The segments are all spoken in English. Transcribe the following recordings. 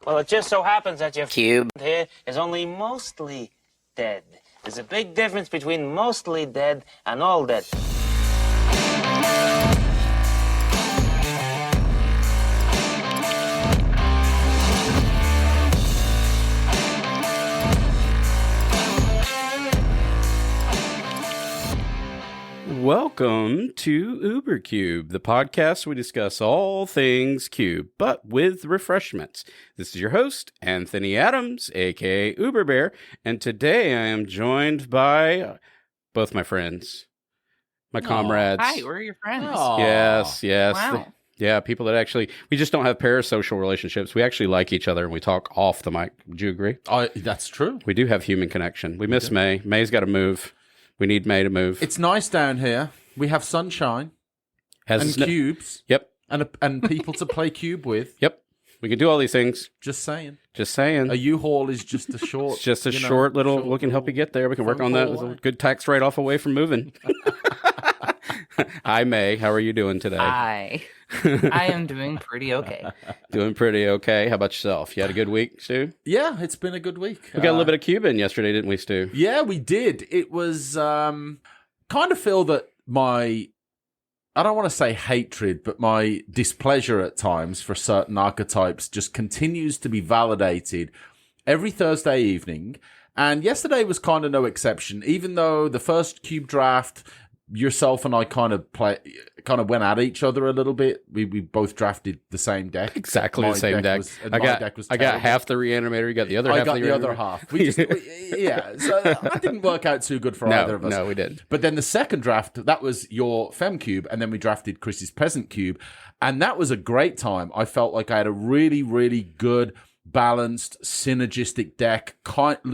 Well, it just so happens that your cube here is only mostly dead. There's a big difference between mostly dead and all dead. Welcome to UberCube, the podcast we discuss all things Cube, but with refreshments. This is your host, Anthony Adams, aka UberBear, and today I am joined by both my friends, my comrades. Hi, we're your friends. Yes. Wow. Yeah, people that actually, we just don't have parasocial relationships. We actually like each other and we talk off the mic. Would you agree? That's true. We do have human connection. We miss May. May's got to move. We need May to move. It's nice down here. We have sunshine and cubes. Yep. And people to play cube with. Yep. We can do all these things. Just saying. A U-Haul is just a short... It's just a short little... We can help you get there. We can work on that. There's a good tax write-off away from moving. Hi, May. How are you doing today? Hi. I am doing pretty okay. Doing pretty okay. How about yourself? You had a good week, Stu? Yeah, it's been a good week. We got a little bit of Cuban yesterday, didn't we, Stu? Yeah, we did. It was kind of feel that my... I don't want to say hatred, but my displeasure at times for certain archetypes just continues to be validated every Thursday evening. And yesterday was kind of no exception, even though the first cube draft, yourself and I kind of went at each other a little bit. We both drafted the same deck. Exactly the same deck. I got half the reanimator. You got the other half. I got the other half. So that didn't work out too good for either of us. No, we didn't. But then the second draft, that was your Fem Cube, and then we drafted Chris's Peasant Cube, and that was a great time. I felt like I had a really, really good, balanced, synergistic deck.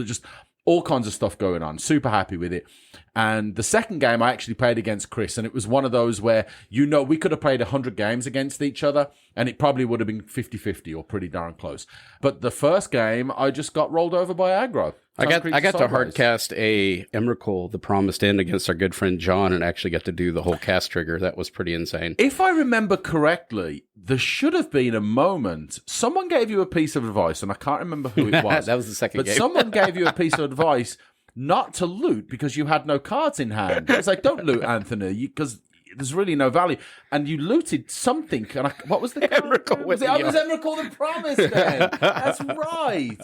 Just all kinds of stuff going on. Super happy with it. And the second game I actually played against Chris, and it was one of those where, we could have played 100 games against each other, and it probably would have been 50-50 or pretty darn close. But the first game, I just got rolled over by aggro. I got to hardcast a Emrakul, the Promised End, against our good friend John, and actually got to do the whole cast trigger. That was pretty insane. If I remember correctly, there should have been a moment, someone gave you a piece of advice, and I can't remember who it was. That was the second game. But someone gave you a piece of advice not to loot because you had no cards in hand. It's like, don't loot, Anthony, because there's really no value. And you looted something. And what was the card? Emrakul Was Emrakul the Promised End? That's right.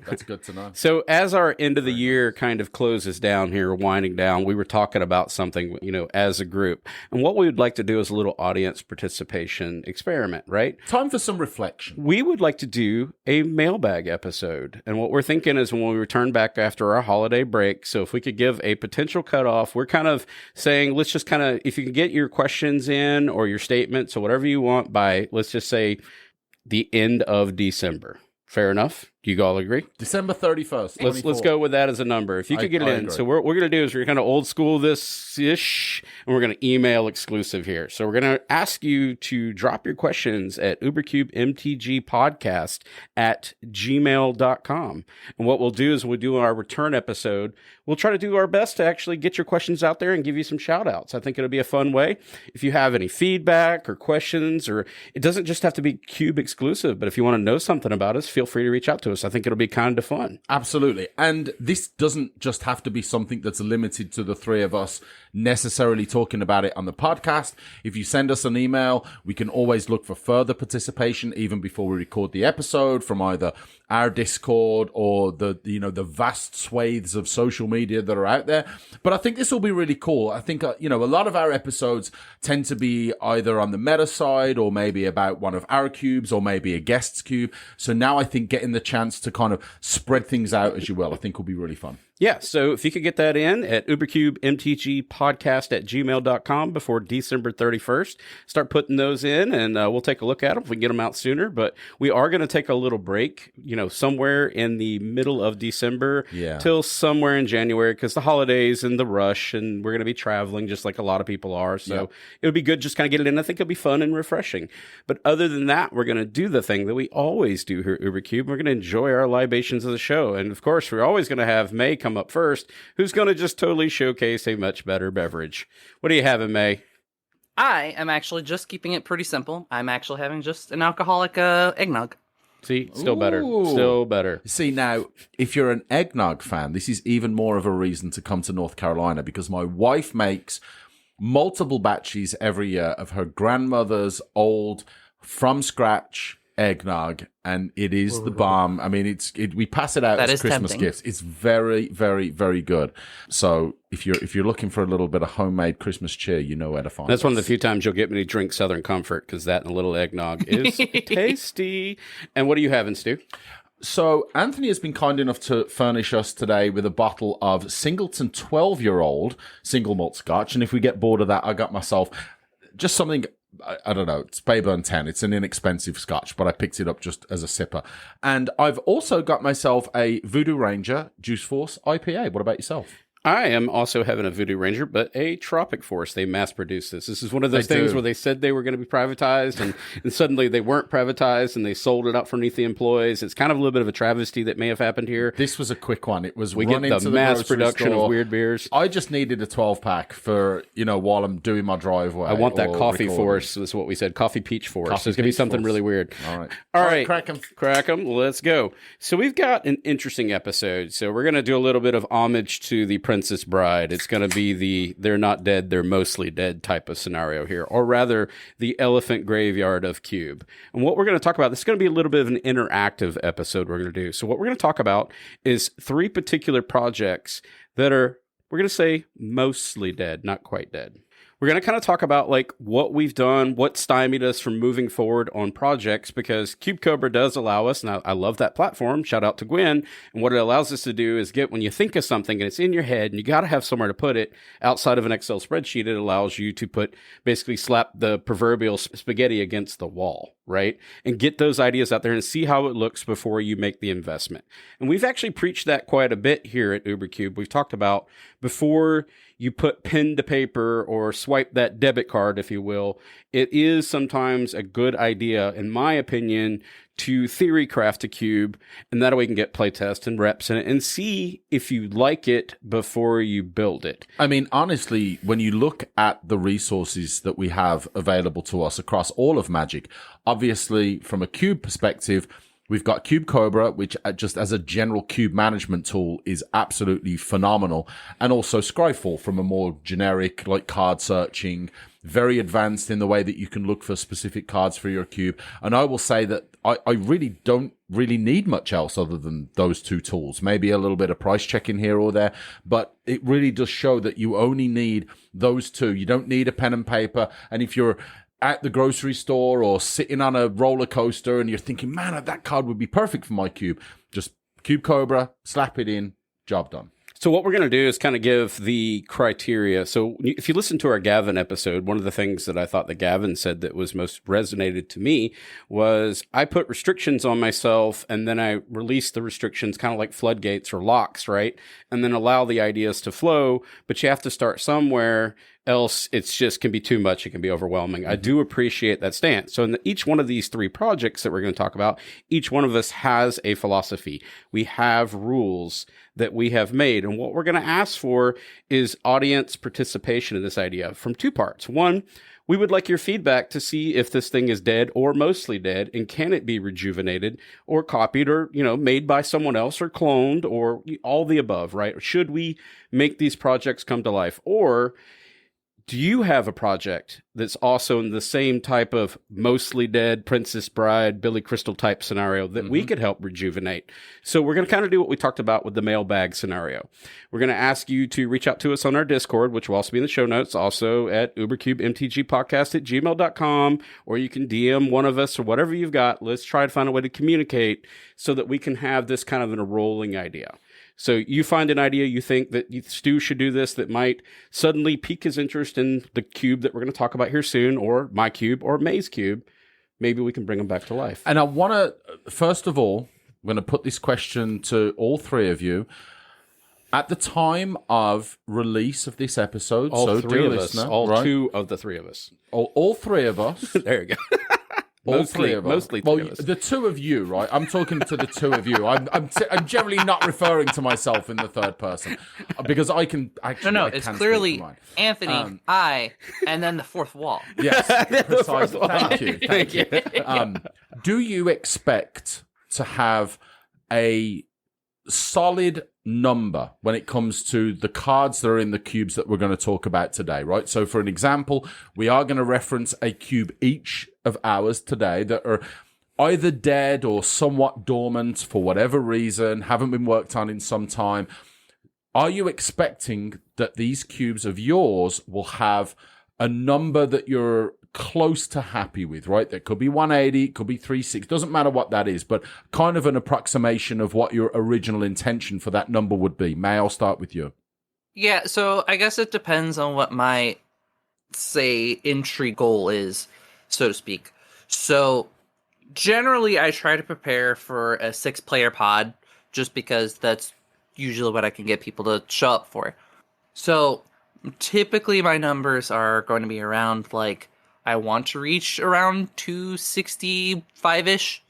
That's good to know. So as our end of the year kind of closes down here, winding down, we were talking about something, as a group. And what we would like to do is a little audience participation experiment, right? Time for some reflection. We would like to do a mailbag episode. And what we're thinking is when we return back after our holiday break, so if we could give a potential cutoff, we're kind of saying, let's just kind of, if you can get your questions in or your statements or whatever you want by, let's just say, the end of December. Fair enough? Do you all agree? December 31st. Let's go with that as a number. If you could get it in. Agree. So what we're going to do is we're kind of old school this-ish, and we're going to email exclusive here. So we're going to ask you to drop your questions at UberCubeMTGPodCast at gmail.com. And what we'll do is we'll do our return episode. We'll try to do our best to actually get your questions out there and give you some shout outs. I think it'll be a fun way. If you have any feedback or questions, or it doesn't just have to be Cube exclusive, but if you want to know something about us, feel free to reach out to us. I think it'll be kind of fun. Absolutely. And this doesn't just have to be something that's limited to the three of us necessarily talking about it on the podcast. If you send us an email, we can always look for further participation even before we record the episode from either our Discord or the vast swathes of social media that are out there. But I think this will be really cool. I think, a lot of our episodes tend to be either on the meta side or maybe about one of our cubes or maybe a guest's cube. So now I think getting the chance to kind of spread things out as you will, I think will be really fun. Yeah, so if you could get that in at UberCubeMTGPodcast at gmail.com before December 31st, start putting those in, and we'll take a look at them if we can get them out sooner. But we are going to take a little break, somewhere in the middle of December till somewhere in January, because the holidays and the rush, and we're going to be traveling just like a lot of people are. So it would be good just kind of get it in. I think it'll be fun and refreshing. But other than that, we're going to do the thing that we always do here at UberCube. We're going to enjoy our libations of the show. And of course, we're always going to have May come up first, who's going to just totally showcase a much better beverage. What are you having, May? I am actually just keeping it pretty simple. I'm actually having just an alcoholic eggnog. See, still better. Ooh. Still better. See, now, if you're an eggnog fan, this is even more of a reason to come to North Carolina, because my wife makes multiple batches every year of her grandmother's old, from scratch eggnog, and it is the bomb. I mean, we pass it out That as is Christmas tempting. gifts. It's very, very, very good. So if you're looking for a little bit of homemade Christmas cheer, you know where to find That's us. one of the few times you'll get me to drink Southern Comfort, because that and a little eggnog is tasty. And what are you having, Stu? So Anthony has been kind enough to furnish us today with a bottle of Singleton 12-year-old single malt scotch. And if we get bored of that, I got myself just something, I don't know, it's Bayburn 10. It's an inexpensive scotch, but I picked it up just as a sipper. And I've also got myself a Voodoo Ranger Juice Force IPA. What about yourself? I am also having a Voodoo Ranger, but a Tropic Force. They mass-produced this. This is one of those things where they said they were going to be privatized, and suddenly they weren't privatized, and they sold it out underneath the employees. It's kind of a little bit of a travesty that may have happened here. This was a quick one. It was We get the mass production of weird beers. I just needed a 12-pack for, while I'm doing my driveway. I want that Coffee recording. Force, is what we said. Coffee Peach Force. Coffee There's going to be Peach something Force. really weird. All right. All right. Crack 'em. Let's go. So we've got an interesting episode. So we're going to do a little bit of homage to the Princess Bride. It's going to be the they're not dead, they're mostly dead type of scenario here, or rather the elephant graveyard of Cube. And what we're going to talk about, this is going to be a little bit of an interactive episode we're going to do. So what we're going to talk about is 3 particular projects that are, we're going to say, mostly dead, not quite dead. We're going to kind of talk about like what we've done, what stymied us from moving forward on projects, because Cube Cobra does allow us, and I love that platform, shout out to Gwen, and what it allows us to do is get, when you think of something and it's in your head and you got to have somewhere to put it outside of an Excel spreadsheet, it allows you to basically slap the proverbial spaghetti against the wall, right? And get those ideas out there and see how it looks before you make the investment. And we've actually preached that quite a bit here at UberCube. We've talked about before you put pen to paper or swipe that debit card, if you will, it is sometimes a good idea, in my opinion, to theory craft a cube, and that way you can get playtests and reps in it and see if you like it before you build it. I mean, honestly, when you look at the resources that we have available to us across all of Magic, obviously from a cube perspective, we've got Cube Cobra, which just as a general cube management tool is absolutely phenomenal. And also Scryfall from a more generic, like card searching, very advanced in the way that you can look for specific cards for your cube. And I will say that I really don't really need much else other than those 2 tools. Maybe a little bit of price checking here or there, but it really does show that you only need those 2. You don't need a pen and paper. And if you're at the grocery store or sitting on a roller coaster and you're thinking, man, that card would be perfect for my cube, just Cube Cobra, slap it in, job done. So what we're going to do is kind of give the criteria. So if you listen to our Gavin episode, one of the things that I thought that Gavin said that was most resonated to me was I put restrictions on myself and then I release the restrictions kind of like floodgates or locks, right? And then allow the ideas to flow, but you have to start somewhere. Else, it's just can be too much. It can be overwhelming. I do appreciate that stance. So in each one of these 3 projects that we're going to talk about, each one of us has a philosophy. We have rules that we have made. And what we're going to ask for is audience participation in this idea from 2 parts. One, we would like your feedback to see if this thing is dead or mostly dead, and can it be rejuvenated or copied or, made by someone else or cloned or all the above, right? Should we make these projects come to life? Or do you have a project that's also in the same type of mostly dead Princess Bride, Billy Crystal type scenario that we could help rejuvenate? So we're going to kind of do what we talked about with the mailbag scenario. We're going to ask you to reach out to us on our Discord, which will also be in the show notes, also at UberCubeMTGPodcast@gmail.com, or you can DM one of us or whatever you've got. Let's try to find a way to communicate so that we can have this kind of in a rolling idea. So you find an idea, you think that Stu should do this, that might suddenly pique his interest in the cube that we're going to talk about here soon, or my cube, or May's cube. Maybe we can bring them back to life. And I want to, first of all, I'm going to put this question to all 3 of you. At the time of release of this episode, All so 3 dear of listener, us, all right? 2 of the 3 of us. All 3 of us. There you go. All 3 of us. Mostly 3 well, of us. the 2 of you, right? I'm talking to the 2 of you. I'm generally not referring to myself in the 3rd person because I can actually. No, I it's can clearly speak for mine. Anthony, I, and then the 4th wall. Yes, precisely. Thank you. Do you expect to have a solid number when it comes to the cards that are in the cubes that we're going to talk about today, right? So for an example, we are going to reference a cube each of ours today that are either dead or somewhat dormant for whatever reason, haven't been worked on in some time. Are you expecting that these cubes of yours will have a number that you're close to happy with, right? That could be 180, it could be 360, doesn't matter what that is, but kind of an approximation of what your original intention for that number would be. May I start with you? Yeah, so I guess it depends on what my, say, entry goal is, so to speak. So generally, I try to prepare for a 6-player pod, just because that's usually what I can get people to show up for. So typically my numbers are going to be around, like, I want to reach around 265-ish,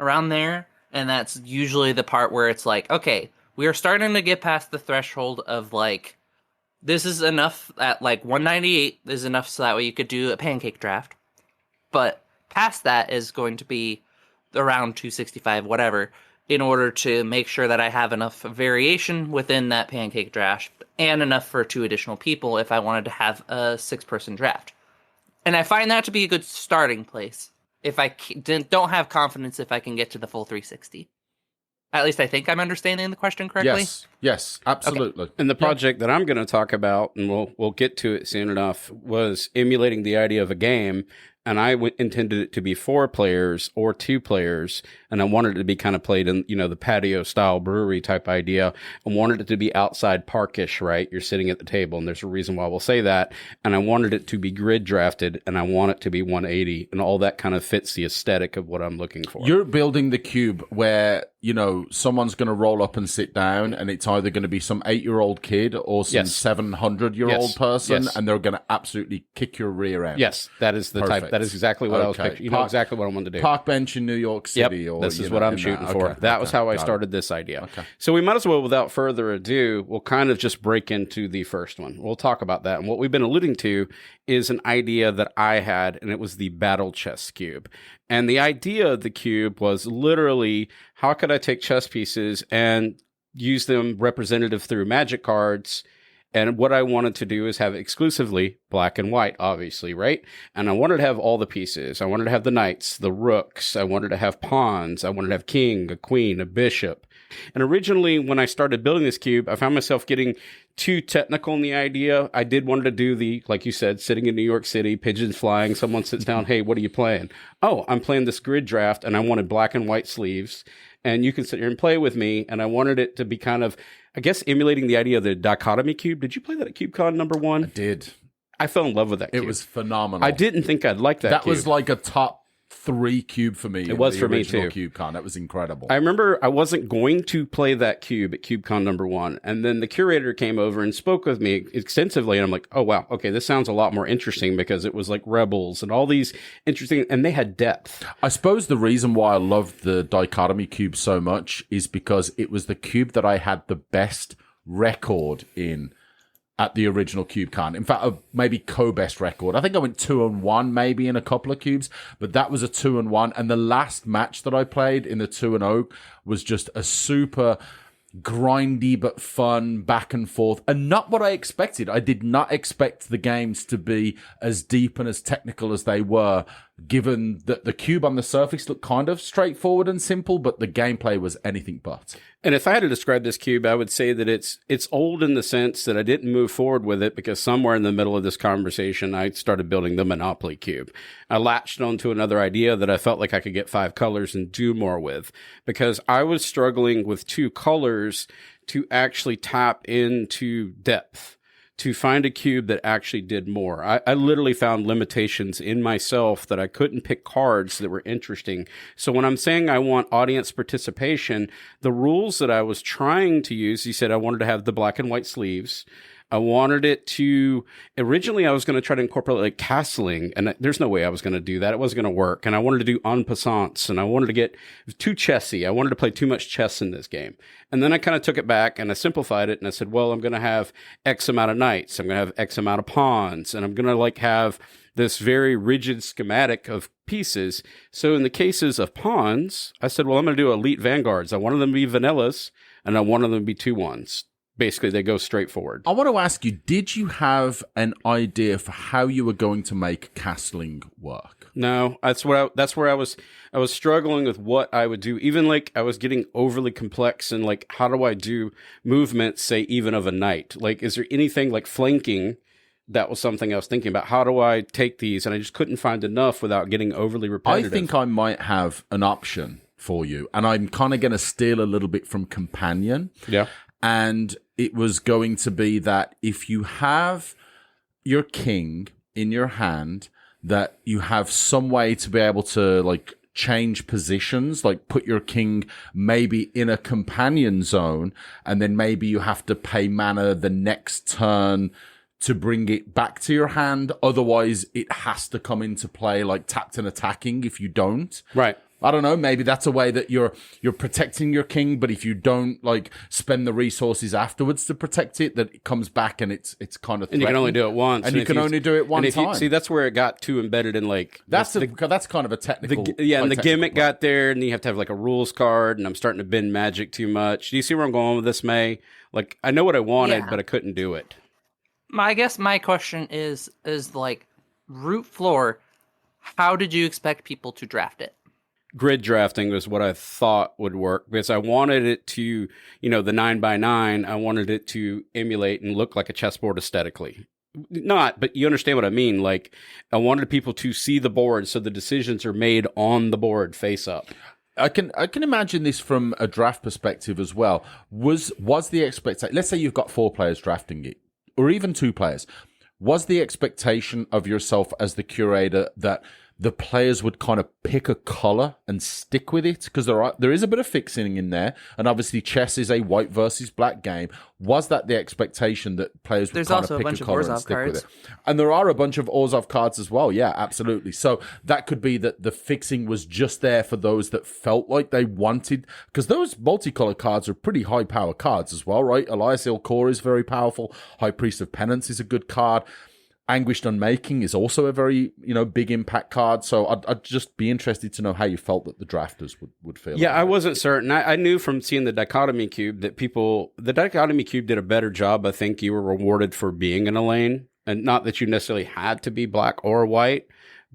around there. And that's usually the part where it's like, okay, we are starting to get past the threshold of, like, this is enough at, like, 198 is enough so that way you could do a pancake draft. But past that is going to be around 265, whatever, in order to make sure that I have enough variation within that pancake draft and enough for 2 additional people if I wanted to have a 6-person draft. And I find that to be a good starting place if I don't have confidence if I can get to the full 360. At least I think I'm understanding the question correctly. Yes, absolutely. Okay. And the project that I'm going to talk about, and we'll get to it soon enough, was emulating the idea of a game. And I intended it to be 4 players or 2 players, and I wanted it to be kind of played in, the patio-style brewery type idea. I wanted it to be outside parkish, right? You're sitting at the table, and there's a reason why we'll say that. And I wanted it to be grid drafted, and I want it to be 180, and all that kind of fits the aesthetic of what I'm looking for. You're building the cube where, someone's going to roll up and sit down, and it's either going to be some 8-year-old kid or some 700-year-old person, and they're going to absolutely kick your rear end. Yes, that is the type. That is exactly what I was picturing. You know exactly what I wanted to do. Park bench in New York City. Yep, or, this is what I'm shooting for. Okay, that was how I started this idea. Okay. So we might as well, without further ado, we'll kind of just break into the first one. We'll talk about that. And what we've been alluding to is an idea that I had, and it was the battle chess cube. And the idea of the cube was literally, how could I take chess pieces and use them representative through magic cards? And what I wanted to do is have exclusively black and white, obviously, right? And I wanted to have all the pieces. I wanted to have the knights, the rooks. I wanted to have pawns. I wanted to have king, a queen, a bishop. And originally, when I started building this cube, I found myself getting too technical in the idea. I did want to do the, like you said, sitting in New York City, pigeons flying, someone sits down, hey, what are you playing? Oh, I'm playing this grid draft, and I wanted black and white sleeves. And you can sit here and play with me. And I wanted it to be kind of, I guess, emulating the idea of the dichotomy cube. Did you play that at CubeCon #1? I did. I fell in love with that cube. It was phenomenal. I didn't think I'd like that That cube. was like a top 3 cube for me. It was for me too. CubeCon. That was incredible. I remember I wasn't going to play that cube at CubeCon #1, and then the curator came over and spoke with me extensively, and I'm like, oh wow, okay, this sounds a lot more interesting because it was like Rebels and all these interesting, and they had depth. I suppose the reason why I loved the dichotomy cube so much is because it was the cube that I had the best record in at the original CubeCon. In fact, maybe co-best record. I think I went 2-1 maybe in a couple of cubes, but that was a 2-1. And the last match that I played in the 2-0 was just a super grindy but fun back and forth, and not what I expected. I did not expect the games to be as deep and as technical as they were, given that the cube on the surface looked kind of straightforward and simple, but the gameplay was anything but. And if I had to describe this cube, I would say that it's old in the sense that I didn't move forward with it because somewhere in the middle of this conversation, I started building the Monopoly cube. I latched onto another idea that I felt like I could get 5 colors and do more with, because I was struggling with 2 colors to actually tap into depth, to find a cube that actually did more. I literally found limitations in myself that I couldn't pick cards that were interesting. So when I'm saying I want audience participation, the rules that I was trying to use, he said I wanted to have the black and white sleeves. I wanted it to, originally I was going to try to incorporate like castling, and there's no way I was going to do that. It wasn't going to work. And I wanted to do en passants, and I wanted to get too chessy. I wanted to play too much chess in this game. And then I kind of took it back and I simplified it, and I said, well, I'm going to have X amount of knights. I'm going to have X amount of pawns, and I'm going to like have this very rigid schematic of pieces. So in the cases of pawns, I said, well, I'm going to do elite vanguards. I wanted them to be vanillas, and I wanted them to be 2/1s. Basically, they go straight forward. I want to ask you, did you have an idea for how you were going to make castling work? No, that's where I was struggling with what I would do. Even like I was getting overly complex and like, how do I do movements, say, even of a knight? Like, is there anything like flanking? That was something I was thinking about. How do I take these? And I just couldn't find enough without getting overly repetitive. I think I might have an option for you, and I'm kind of going to steal a little bit from Companion. Yeah. And it was going to be that if you have your king in your hand, that you have some way to be able to like change positions, like put your king maybe in a companion zone, and then maybe you have to pay mana the next turn to bring it back to your hand. Otherwise, it has to come into play like tapped and attacking if you don't. Right. I don't know, maybe that's a way that you're protecting your king, but if you don't like spend the resources afterwards to protect it, that it comes back and it's kind of threatened. And you can only do it once. And you can only do it one time. See, that's where it got too embedded in like that's kind of a technical. And the gimmick got there, and you have to have like a rules card. And I'm starting to bend magic too much. Do you see where I'm going with this, May? Like I know what I wanted, but I couldn't do it. I guess my question is like root floor. How did you expect people to draft it? Grid drafting was what I thought would work because I wanted it to, the 9x9, I wanted it to emulate and look like a chessboard aesthetically. Not, but you understand what I mean. Like, I wanted people to see the board so the decisions are made on the board face up. I can imagine this from a draft perspective as well. Was the expectation, let's say you've got 4 players drafting it, or even 2 players. Was the expectation of yourself as the curator that the players would kind of pick a color and stick with it? Because there is a bit of fixing in there, and obviously chess is a white versus black game. Was that the expectation that players would kind of pick a color and stick with it? And there are a bunch of Orzhov cards as well. Yeah, absolutely. So that could be that the fixing was just there for those that felt like they wanted, because those multicolor cards are pretty high power cards as well, right? Elias Ilkor is very powerful. High Priest of Penance is a good card. Anguished Unmaking is also a very, big impact card. So I'd just be interested to know how you felt that the drafters would feel. Yeah, I wasn't certain. I knew from seeing the Dichotomy Cube that the Dichotomy Cube did a better job. I think you were rewarded for being in a lane, and not that you necessarily had to be black or white,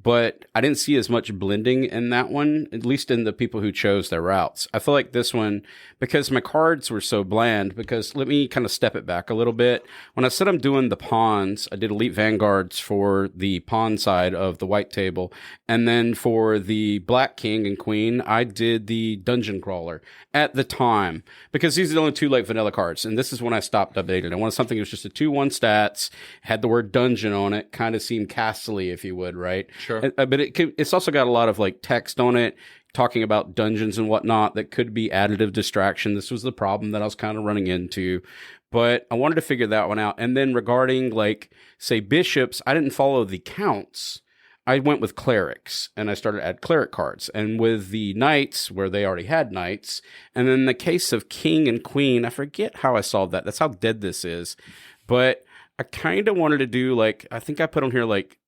but I didn't see as much blending in that one, at least in the people who chose their routes. I feel like this one, because my cards were so bland, because let me kind of step it back a little bit. When I said I'm doing the pawns, I did Elite Vanguards for the pawn side of the white table. And then for the Black King and Queen, I did the Dungeon Crawler at the time, because these are the only 2 like vanilla cards. And this is when I stopped updating. I wanted something that was just a 2/1 stats, had the word dungeon on it, kind of seemed castle-y, if you would, right? Sure. But it's also got a lot of like text on it, talking about dungeons and whatnot that could be additive distraction. This was the problem that I was kind of running into, but I wanted to figure that one out. And then regarding like, say, bishops, I didn't follow the counts. I went with clerics, and I started to add cleric cards. And with the knights, where they already had knights, and then the case of king and queen, I forget how I solved that. That's how dead this is. But I kind of wanted to do like, I think I put on here like,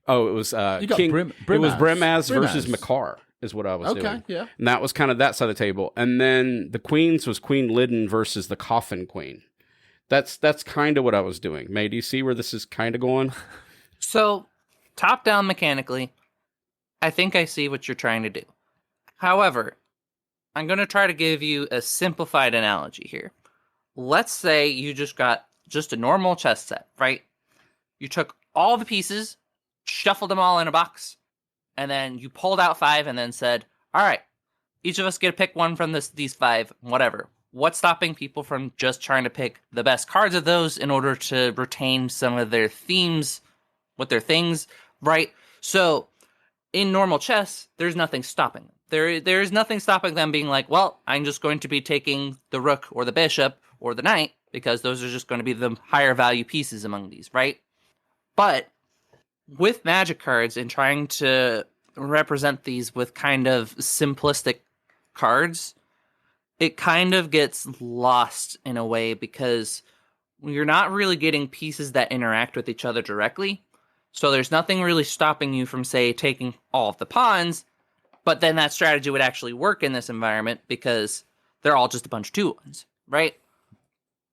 oh, it was King. It was Brimaz versus Makar is what I was doing. Okay, yeah. And that was kind of that side of the table. And then the queens was Queen Lydon versus the Coffin Queen. That's kind of what I was doing. May, do you see where this is kind of going? So, top down mechanically, I think I see what you're trying to do. However, I'm going to try to give you a simplified analogy here. Let's say you just got just a normal chess set, right? You took all the pieces, shuffled them all in a box, and then you pulled out 5 and then said, all right, each of us get to pick one from these 5, whatever. What's stopping people from just trying to pick the best cards of those in order to retain some of their themes with their things, right? So in normal chess, there's nothing stopping them. There's nothing stopping them being like, well, I'm just going to be taking the rook or the bishop or the knight because those are just going to be the higher value pieces among these, right? But with magic cards and trying to represent these with kind of simplistic cards, it kind of gets lost in a way because you're not really getting pieces that interact with each other directly. So there's nothing really stopping you from, say, taking all of the pawns, but then that strategy would actually work in this environment because they're all just a bunch of 2-1s, right?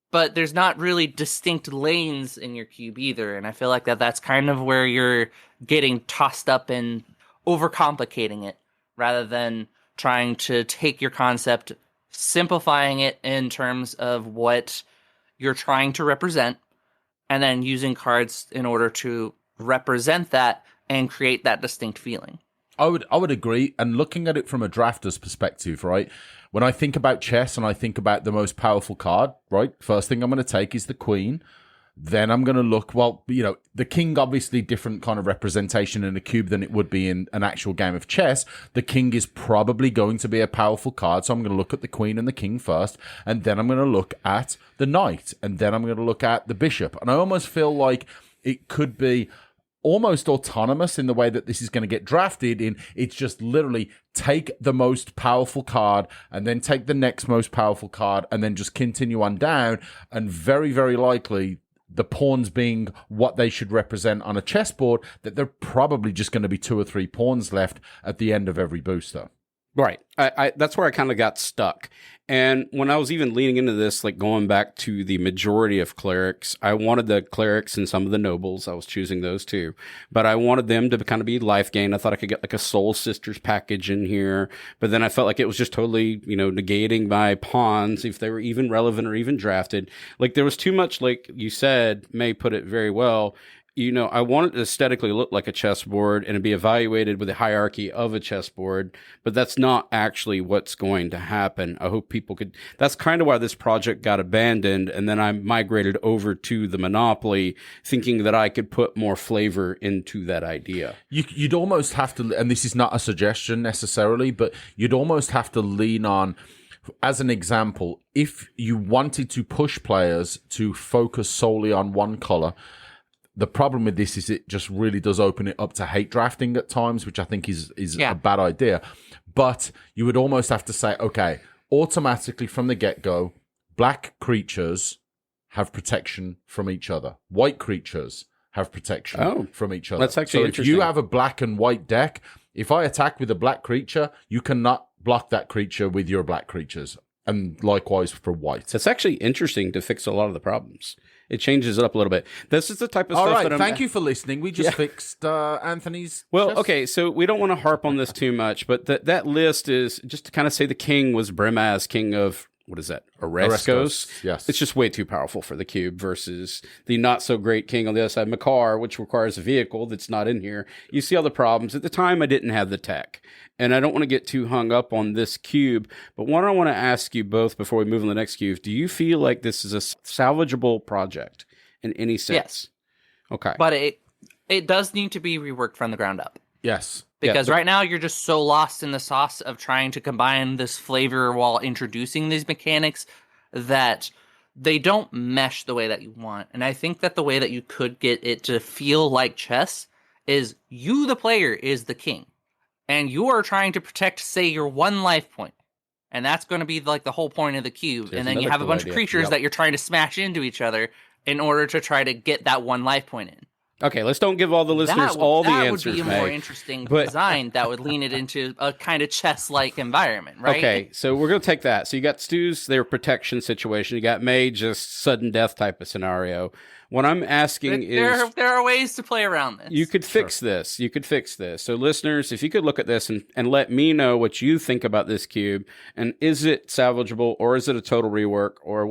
But there's not really distinct lanes in your cube either, and I feel like that's kind of where you're getting tossed up and overcomplicating it, rather than trying to take your concept, simplifying it in terms of what you're trying to represent, and then using cards in order to represent that and create that distinct feeling. I would agree. And looking at it from a drafter's perspective, right? When I think about chess and I think about the most powerful card, right? First thing I'm going to take is the queen. Then I'm going to look, well, the king, obviously different kind of representation in a cube than it would be in an actual game of chess. The king is probably going to be a powerful card. So I'm going to look at the queen and the king first. And then I'm going to look at the knight. And then I'm going to look at the bishop. And I almost feel like it could be almost autonomous in the way that this is going to get drafted in. It's just literally take the most powerful card and then take the next most powerful card and then just continue on down. And very, very likely the pawns being what they should represent on a chessboard, that they're probably just going to be 2 or 3 pawns left at the end of every booster. Right. I that's where I kind of got stuck. And when I was even leaning into this, like going back to the majority of clerics, I wanted the clerics and some of the nobles. I was choosing those too. But I wanted them to kind of be life gain. I thought I could get like a Soul Sisters package in here. But then I felt like it was just totally, negating my pawns, if they were even relevant or even drafted. Like there was too much, like you said, May put it very well. I want it to aesthetically look like a chessboard and to be evaluated with the hierarchy of a chessboard, but that's not actually what's going to happen. I hope people could. That's kind of why this project got abandoned, and then I migrated over to the Monopoly, thinking that I could put more flavor into that idea. You'd almost have to, and this is not a suggestion necessarily, but you'd almost have to lean on, as an example, if you wanted to push players to focus solely on one color. The problem with this is it just really does open it up to hate drafting at times, which I think is a bad idea. But you would almost have to say, okay, automatically from the get-go, black creatures have protection from each other. White creatures have protection from each other. That's actually interesting. If you have a black and white deck, if I attack with a black creature, you cannot block that creature with your black creatures. And likewise for white. It's actually interesting to fix a lot of the problems. It changes it up a little bit. This is the type of stuff that I'm... Thank you for listening. We just fixed Anthony's... Well, okay, so we don't want to harp on this too much, but that list is, just to kind of say the king was Brimaz, king of... What is that? Oreskos? Yes. It's just way too powerful for the cube versus the not so great king on the other side, Makar, which requires a vehicle that's not in here. You see all the problems. At the time, I didn't have the tech. And I don't want to get too hung up on this cube. But what I want to ask you both before we move on to the next cube, do you feel like this is a salvageable project in any sense? Yes. Okay. But it does need to be reworked from the ground up. Yes. Because right now you're just so lost in the sauce of trying to combine this flavor while introducing these mechanics that they don't mesh the way that you want. And I think that the way that you could get it to feel like chess is you, the player, is the king. And you are trying to protect, say, your 1 life point. And that's going to be like the whole point of the cube. There's and then you have a bunch of creatures that you're trying to smash into each other in order to try to get that 1 life point in. Okay, let's don't give all the listeners all the answers. That would be a more interesting design that would lean it into a kind of chess-like environment, right? Okay, so we're going to take that. So you got Stu's, their protection situation. You got May, just sudden death type of scenario. What I'm asking is... There are ways to play around this. You could fix this. You could fix this. So listeners, if you could look at this and let me know what you think about this cube, and is it salvageable, or is it a total rework, or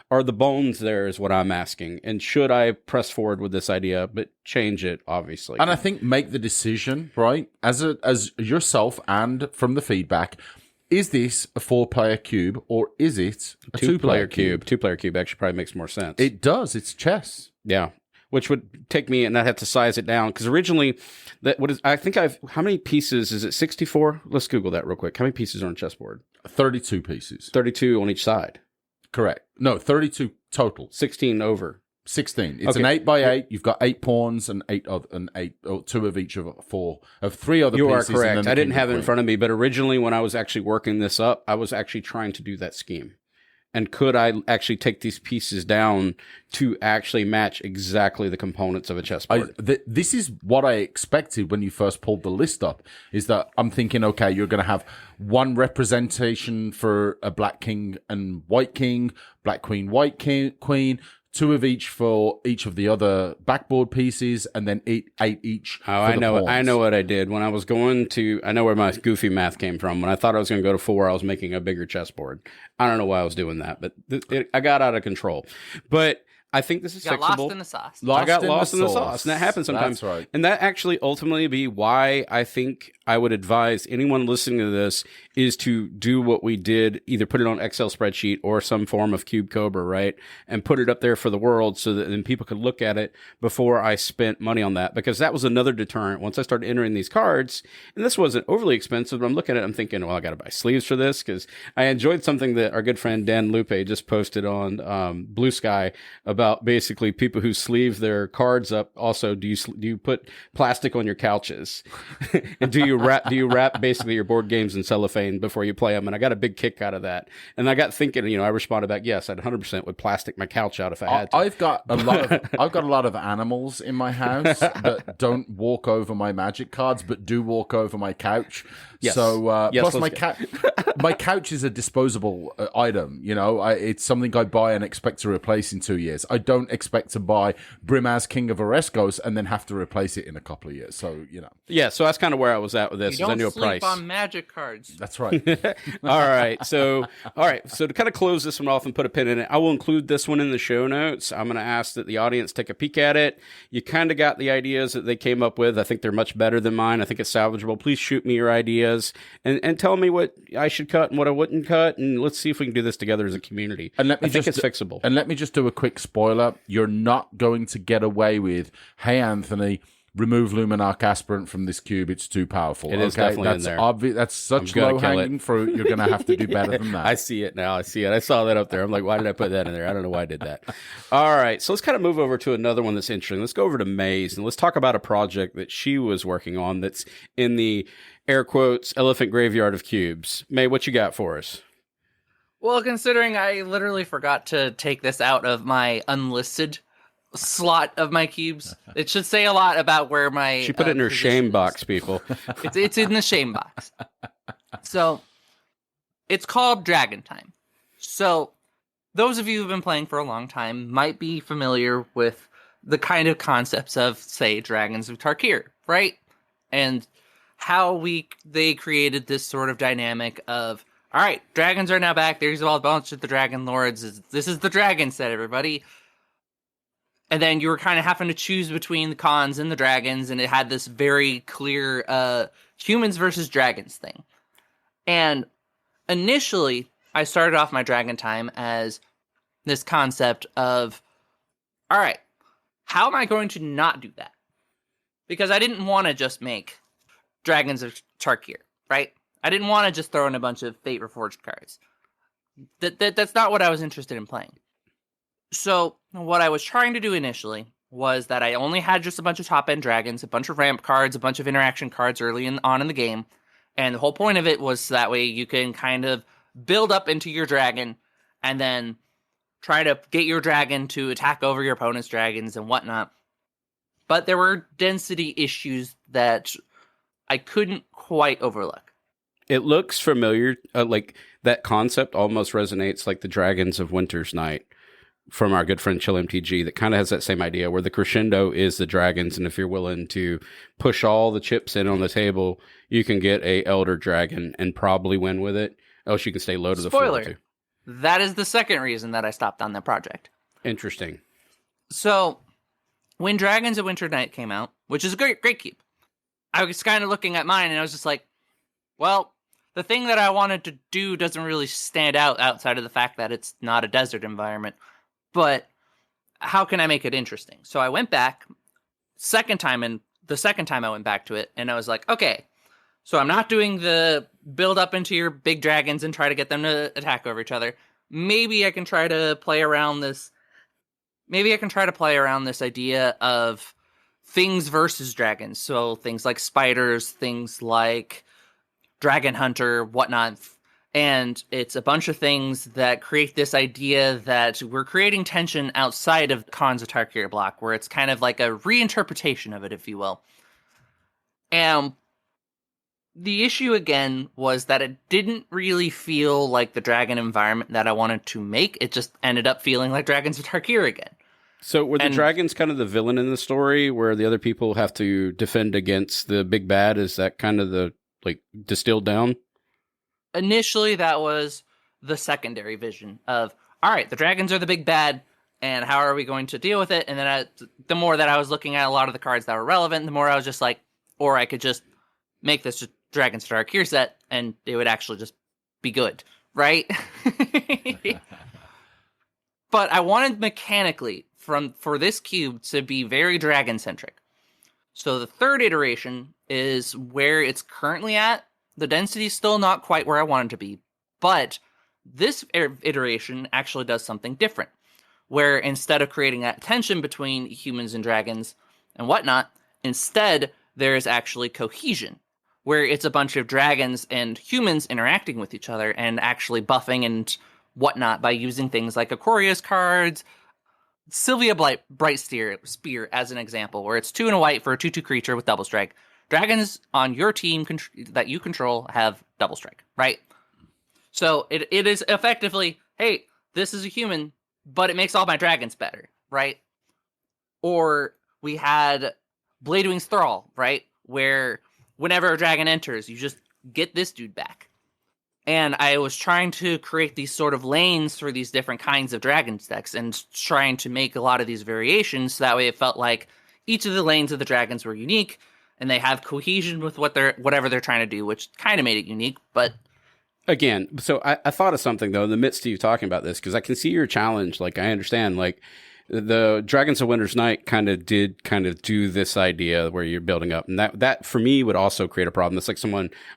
are the bones there is what I'm asking. And should I press forward with this idea, but change it, obviously. And I think make the decision, right, as yourself and from the feedback, is this a 4-player cube or is it a 2-player cube? 2-player cube actually probably makes more sense. It does. It's chess. Yeah. Which would take me, and I'd have to size it down, because originally, how many pieces, is it 64? Let's Google that real quick. How many pieces are on a chessboard? 32 pieces. 32 on each side. Correct. No, 32 total. 16 over. 16. It's an 8x8. You've got 8 pawns and 2 of each of 4 of 3 other you pieces. You are correct. I didn't have it in front of me, but originally when I was actually working this up, I was actually trying to do that scheme. And could I actually take these pieces down to actually match exactly the components of a chessboard? This is what I expected when you first pulled the list up, is that I'm thinking, okay, you're going to have one representation for a black king and white king, black queen, white queen, two of each for each of the other backboard pieces, and then eight each. Oh, I know. I know what I did when I was going to. I know where my goofy math came from. When I thought I was going to go to 4, I was making a bigger chessboard. I don't know why I was doing that, but I got out of control. But I think this is got fixable. lost in the sauce. I got lost in the sauce, and that happens sometimes. That's right. And that actually ultimately be why I think I would advise anyone listening to this is to do what we did, either put it on Excel spreadsheet or some form of Cube Cobra, right? And put it up there for the world so that then people could look at it before I spent money on that. Because that was another deterrent. Once I started entering these cards, and this wasn't overly expensive, but I'm looking at it, I'm thinking, well, I got to buy sleeves for this, because I enjoyed something that our good friend Dan Lupe just posted on Blue Sky about basically people who sleeve their cards up. Also, do you put plastic on your couches? And do you wrap basically your board games in cellophane before you play them? And I got a big kick out of that. And I got thinking, I responded back, yes, I'd 100% would plastic my couch out if I had to. I've got a lot of animals in my house that don't walk over my magic cards, but do walk over my couch. Yes. So yes, plus my couch is a disposable item. It's something I buy and expect to replace in 2 years. I don't expect to buy Brimaz King of Oreskos and then have to replace it in a couple of years. So Yeah, so that's kind of where I was at with this. You don't I knew a sleep price. on magic cards. That's right. All right. So to kind of close this one off and put a pin in it, I will include this one in the show notes. I'm going to ask that the audience take a peek at it. You kind of got the ideas that they came up with. I think they're much better than mine. I think it's salvageable. Please shoot me your ideas and tell me what I should cut and what I wouldn't cut. And let's see if we can do this together as a community. And I think it's fixable. And let me just do a quick spoiler. You're not going to get away with, hey, Anthony, remove Luminarch Aspirant from this cube. It's too powerful. It is definitely in there. Obvious. That's such low-hanging fruit. You're going to have to do better than that. I see it now. I saw that up there. I'm like, why did I put that in there? I don't know why I did that. All right. So let's kind of move over to another one that's interesting. Let's go over to May's, and let's talk about a project that she was working on that's in the air quotes elephant graveyard of cubes. May, what you got for us? Well, considering I literally forgot to take this out of my unlisted slot of my cubes, it should say a lot about where my she put it in her shame is. box, people. It's in the shame box. So it's called Dragon Time. So those of you who've been playing for a long time might be familiar with the kind of concepts of, say, Dragons of Tarkir, right? And how they created this sort of dynamic of, all right, dragons are now back. There's a bunch of the Dragon Lords. This is the dragon set, everybody. And then you were kind of having to choose between the cons and the dragons, and it had this very clear humans versus dragons thing. And initially, I started off my Dragon Time as this concept of, all right, how am I going to not do that? Because I didn't want to just make Dragons of Tarkir, right? I didn't want to just throw in a bunch of Fate Reforged cards. That's not what I was interested in playing. So what I was trying to do initially was that I only had just a bunch of top-end dragons, a bunch of ramp cards, a bunch of interaction cards early on in the game. And the whole point of it was that way you can kind of build up into your dragon and then try to get your dragon to attack over your opponent's dragons and whatnot. But there were density issues that I couldn't quite overlook. It looks familiar. Like that concept almost resonates like the Dragons of Winter's Night from our good friend Chill MTG, that kind of has that same idea where the crescendo is the dragons. And if you're willing to push all the chips in on the table, you can get a Elder Dragon and probably win with it. Else you can stay low to the floor too. That is the second reason that I stopped on that project. Interesting. So when Dragons of Winter Night came out, which is a great cube, I was kind of looking at mine and I was just like, well, the thing that I wanted to do doesn't really stand out outside of the fact that it's not a desert environment. But how can I make it interesting? So I went back the second time I went back to it, and I was like, okay, so I'm not doing the build up into your big dragons and try to get them to attack over each other. Maybe I can try to play around this. Maybe I can try to play around this idea of things versus dragons. So things like spiders, things like Dragon Hunter, whatnot. And it's a bunch of things that create this idea that we're creating tension outside of Khan's Tarkir block, where it's kind of like a reinterpretation of it, if you will. And the issue, again, was that it didn't really feel like the dragon environment that I wanted to make. It just ended up feeling like Dragons of Tarkir again. So were the dragons kind of the villain in the story, where the other people have to defend against the big bad? Is that kind of the, like, distilled down? Initially, that was the secondary vision of, all right, the dragons are the big bad, and how are we going to deal with it? And then the more that I was looking at a lot of the cards that were relevant, the more I was just like, or I could just make this Dragon Star Kier set, and it would actually just be good, right? But I wanted mechanically for this cube to be very dragon-centric. So the third iteration is where it's currently at. The density is still not quite where I want it to be, but this iteration actually does something different, where instead of creating that tension between humans and dragons and whatnot, instead there's actually cohesion, where it's a bunch of dragons and humans interacting with each other and actually buffing and whatnot by using things like Ikoria's cards, Sylvia Bright Spear as an example, where it's 2 and a white for a 2/2 creature with double strike. Dragons on your team that you control have double strike, right? So it is effectively, hey, this is a human, but it makes all my dragons better, right? Or we had Bladewing's Thrall, right? Where whenever a dragon enters, you just get this dude back. And I was trying to create these sort of lanes for these different kinds of dragon decks and trying to make a lot of these variations so that way it felt like each of the lanes of the dragons were unique and they have cohesion with whatever they're trying to do, which kind of made it unique, but... Again, so I thought of something, though, in the midst of you talking about this, because I can see your challenge. Like, I understand, like, the Dragons of Winter's Night kind of do this idea where you're building up. And that for me, would also create a problem. It's like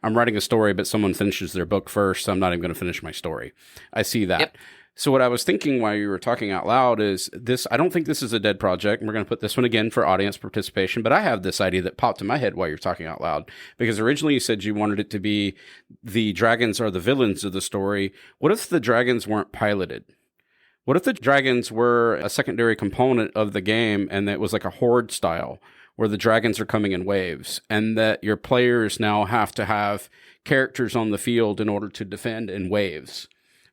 I'm writing a story, but someone finishes their book first, so I'm not even going to finish my story. I see that. Yep. So what I was thinking while you were talking out loud is this, I don't think this is a dead project. And we're going to put this one again for audience participation, but I have this idea that popped in my head while you're talking out loud, because originally you said you wanted it to be the dragons are the villains of the story. What if the dragons weren't piloted? What if the dragons were a secondary component of the game and it was like a horde style where the dragons are coming in waves and that your players now have to have characters on the field in order to defend in waves?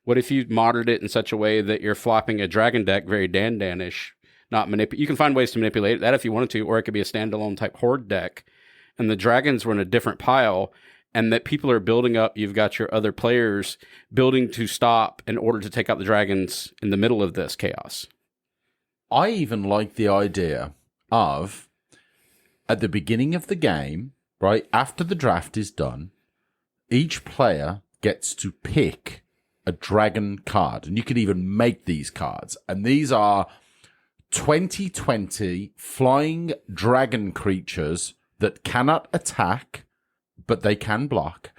What if you modeled it in such a way that you're flopping a dragon deck, very Dan-ish, you can find ways to manipulate that if you wanted to, or it could be a standalone type horde deck, and the dragons were in a different pile, and that people are building up, you've got your other players building to stop in order to take out the dragons in the middle of this chaos. I even like the idea of, at the beginning of the game, right, after the draft is done, each player gets to pick a dragon card, and you can even make these cards, and these are 2020 flying dragon creatures that cannot attack, but they can block,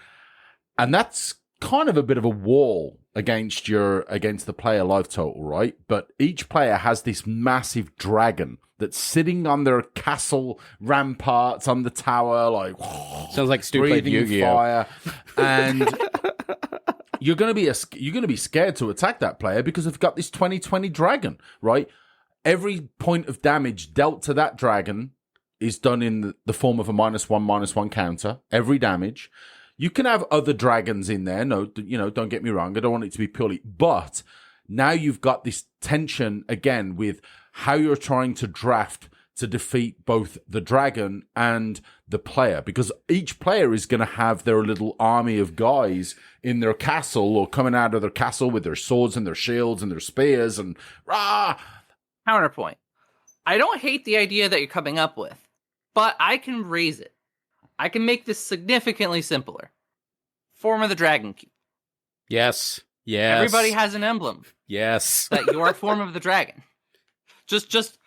and that's kind of a bit of a wall against the player life total, right? But each player has this massive dragon that's sitting on their castle ramparts on the tower, like sounds like Stu played Yu-Gi-Oh! Fire, and you're going to be scared to attack that player because they've got this 2020 dragon, right? Every point of damage dealt to that dragon is done in the form of a -1/-1 counter. Every damage. You can have other dragons in there. No, don't get me wrong. I don't want it to be purely, but now you've got this tension again with how you're trying to draft to defeat both the dragon and the player, because each player is going to have their little army of guys in their castle or coming out of their castle with their swords and their shields and their spears and rah. Counterpoint. I don't hate the idea that you're coming up with, but I can raise it. I can make this significantly simpler. Form of the Dragon Cube. Yes. Everybody has an emblem. Yes. That you are Form of the Dragon. Just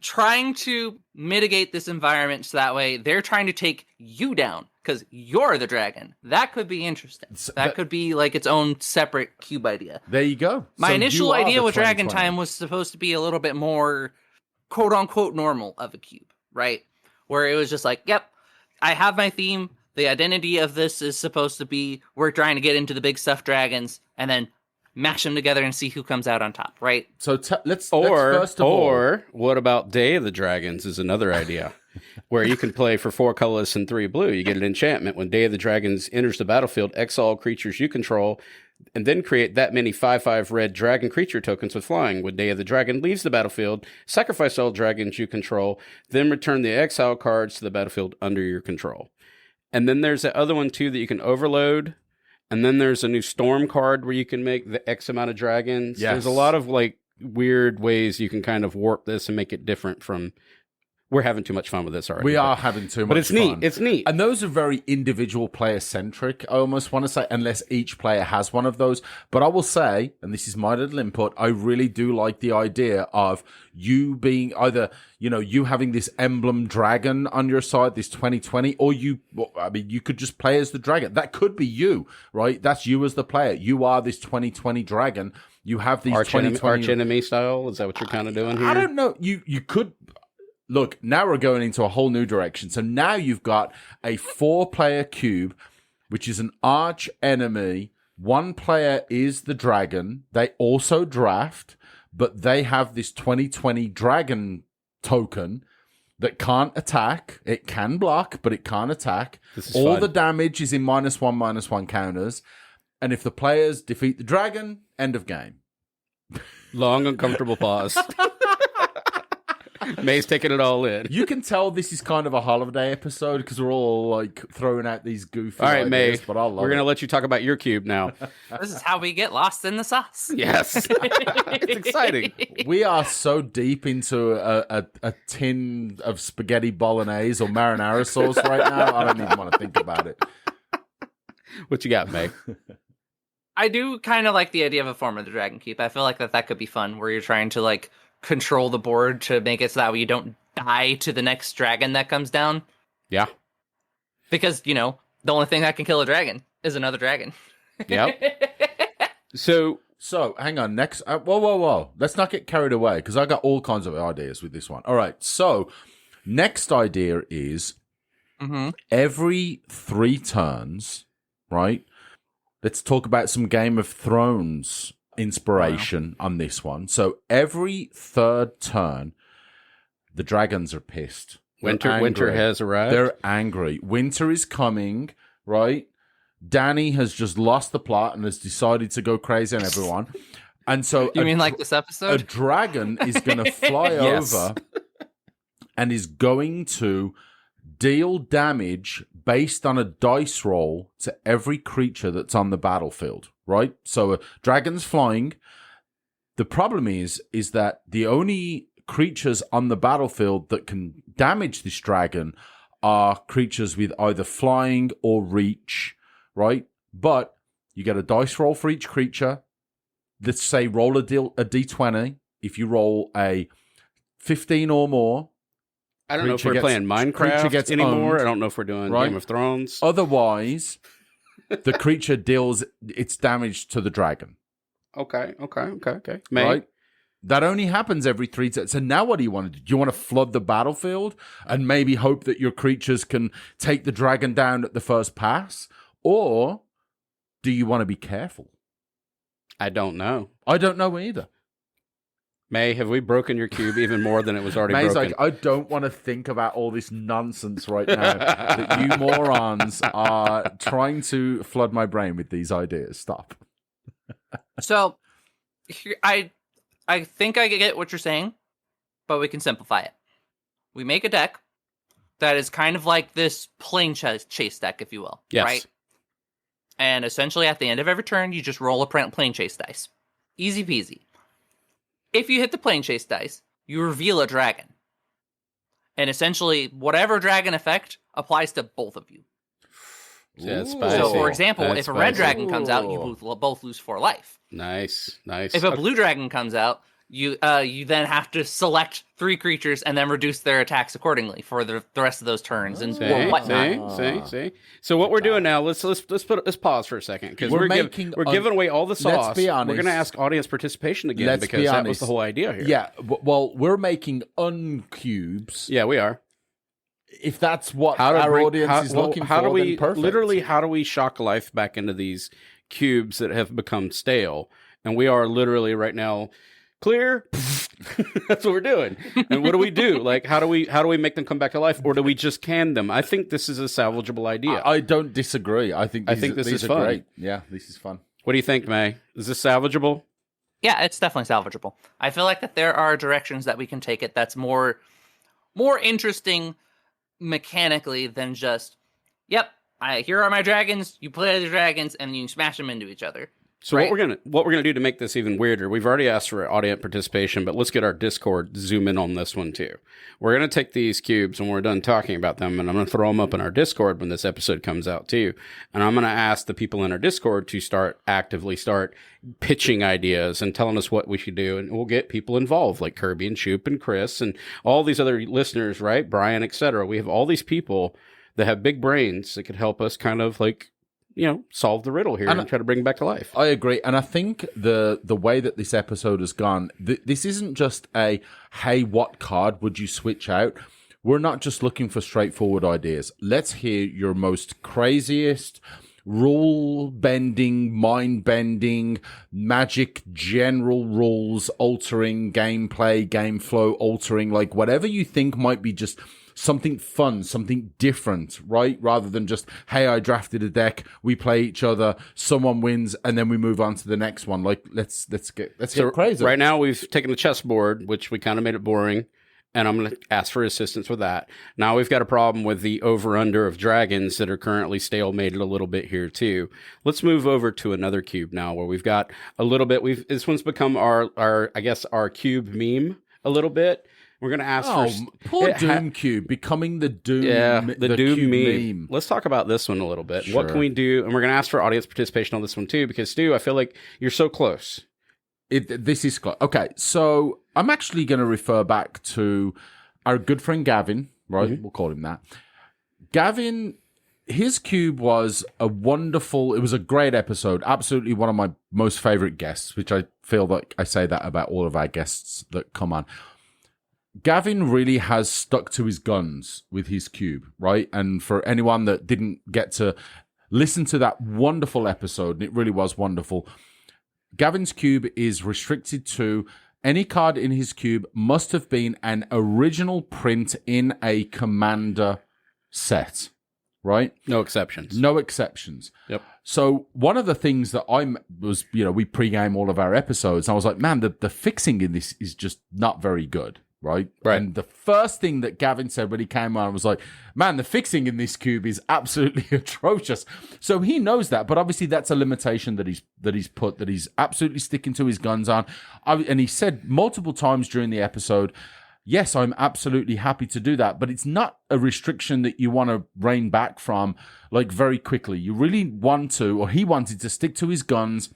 trying to mitigate this environment so that way they're trying to take you down because you're the dragon. That could be interesting. That could be like its own separate cube idea. There you go. My initial idea with Dragon Time was supposed to be a little bit more quote unquote normal of a cube, right? Where it was just like, yep, I have my theme. The identity of this is supposed to be we're trying to get into the big stuffed dragons and then mash them together and see who comes out on top, right? So let's first of all... Or what about Day of the Dragons is another idea, where you can play for 4 colorless and 3 blue. You get an enchantment. When Day of the Dragons enters the battlefield, exile all creatures you control, and then create that many 5/5 red dragon creature tokens with flying. When Day of the Dragon leaves the battlefield, sacrifice all dragons you control, then return the exile cards to the battlefield under your control. And then there's the other one, too, that you can overload. And then there's a new storm card where you can make the X amount of dragons. Yes. There's a lot of like weird ways you can kind of warp this and make it different from... We're having too much fun with this already. We are having too much fun. But it's neat. It's neat. And those are very individual player centric, I almost want to say, unless each player has one of those. But I will say, and this is my little input, I really do like the idea of you being either, you having this emblem dragon on your side, this 2020, or you could just play as the dragon. That could be you, right? That's you as the player. You are this 2020 dragon. You have these arch enemy style. Is that what you're kind of doing here? I don't know. You could... Look, now we're going into a whole new direction. So now you've got a 4-player cube, which is an arch enemy. 1 player is the dragon. They also draft, but they have this 2020 dragon token that can't attack. It can block, but it can't attack. All fun. the damage is in -1/-1 counters. And if the players defeat the dragon, end of game. Long, uncomfortable pause. May's taking it all in. You can tell this is kind of a holiday episode because we're all like throwing out these goofy all right, ideas, May, but I love we're going to let you talk about your cube now. This is how we get lost in the sauce. Yes. It's exciting. We are so deep into a tin of spaghetti bolognese or marinara sauce right now, I don't even want to think about it. What you got, May? I do kind of like the idea of a form of the Dragon Keep. I feel like that could be fun, where you're trying to like control the board to make it so that way you don't die to the next dragon that comes down. Yeah. Because, the only thing that can kill a dragon is another dragon. Yep. So, hang on. Next, whoa. Let's not get carried away because I got all kinds of ideas with this one. All right. So, next idea is every 3 turns, right? Let's talk about some Game of Thrones inspiration on this one. So every 3rd turn, the dragons are pissed. Winter has arrived. They're angry. Winter is coming, right? Danny has just lost the plot and has decided to go crazy on everyone. And so you mean like this episode? A dragon is going to fly over and is going to deal damage based on a dice roll to every creature that's on the battlefield, right? So a dragon's flying. The problem is that the only creatures on the battlefield that can damage this dragon are creatures with either flying or reach, right? But you get a dice roll for each creature. Let's say roll a d20. If you roll a 15 or more, I don't know if we're playing Minecraft anymore. Owned, I don't know if we're doing right? Game of Thrones. Otherwise, the creature deals its damage to the dragon. Okay. May. Right? That only happens every 3 turns. So now what do you want to do? Do you want to flood the battlefield and maybe hope that your creatures can take the dragon down at the first pass? Or do you want to be careful? I don't know. I don't know either. May, have we broken your cube even more than it was already May's broken? like, I don't want to think about all this nonsense right now that you morons are trying to flood my brain with these ideas. Stop. So, I think I get what you're saying, but we can simplify it. We make a deck that is kind of like this plane chase deck, if you will. Yes. Right? And essentially, at the end of every turn, you just roll a plane chase dice. Easy peasy. If you hit the plane chase dice, you reveal a dragon. And essentially, whatever dragon effect applies to both of you. That's So, for example, if a red dragon comes out, you both lose 4 life. Nice. If a blue dragon comes out, you then have to select 3 creatures and then reduce their attacks accordingly for the rest of those turns and whatnot. See. So what we're doing now? Let's pause for a second because we're giving away all the sauce. Let's be honest. We're going to ask audience participation again because that was the whole idea here. Yeah. Well, we're making uncubes. Yeah, we are. if that's what our audience is looking for, then perfect. Literally, how do we shock life back into these cubes that have become stale? And we are literally right now clear. That's what we're doing. And what do we do? Like, how do we make them come back to life, or do we just can them? I think this is a salvageable idea. I don't disagree. I think this is fun. Great. Yeah, this is fun. What do you think, May? Is this salvageable? Yeah, it's definitely salvageable. I feel like that there are directions that we can take it that's more interesting mechanically than just, yep, here are my dragons, you play the dragons, and you smash them into each other. So right? what we're gonna do to make this even weirder, we've already asked for audience participation, but let's get our Discord zoom in on this one too. We're gonna take these cubes when we're done talking about them, and I'm gonna throw them up in our Discord when this episode comes out too. And I'm gonna ask the people in our Discord to actively start pitching ideas and telling us what we should do, and we'll get people involved like Kirby and Shoop and Chris and all these other listeners, right? Brian, etc. We have all these people that have big brains that could help us kind of like, solve the riddle here and try to bring it back to life. I agree. And I think the way that this episode has gone, this isn't just hey, what card would you switch out? We're not just looking for straightforward ideas. Let's hear your most craziest, rule-bending, mind-bending, magic general rules altering, gameplay, game flow altering, like whatever you think might be just something fun, something different, right? Rather than just, hey, I drafted a deck, we play each other, someone wins, and then we move on to the next one. Like, let's get crazy. Right now, we've taken the chessboard, which we kind of made it boring, and I'm going to ask for assistance with that. Now we've got a problem with the over-under of dragons that are currently stalemated a little bit here too. Let's move over to another cube now, where we've got a little bit. This one's become our cube meme a little bit. We're going to ask for... Poor Doom Cube, becoming the Doom the Doom meme. Let's talk about this one a little bit. Sure. What can we do? And we're going to ask for audience participation on this one too, because Stu, I feel like you're so close. This is close. Okay, so I'm actually going to refer back to our good friend Gavin, right? Mm-hmm. We'll call him that. Gavin, his cube was it was a great episode. Absolutely one of my most favorite guests, which I feel like I say that about all of our guests that come on. Gavin really has stuck to his guns with his cube, right? And for anyone that didn't get to listen to that wonderful episode, and it really was wonderful, Gavin's cube is restricted to any card in his cube must have been an original print in a Commander set, right? No exceptions. No exceptions. Yep. So one of the things that we pregame all of our episodes, and I was like, man, the fixing in this is just not very good. Right. And the first thing that Gavin said when he came on was like, man, the fixing in this cube is absolutely atrocious. So he knows that, but obviously that's a limitation that he's absolutely sticking to his guns on. And he said multiple times during the episode, yes, I'm absolutely happy to do that, but it's not a restriction that you want to rein back from like very quickly. You really want to, or he wanted to stick to his guns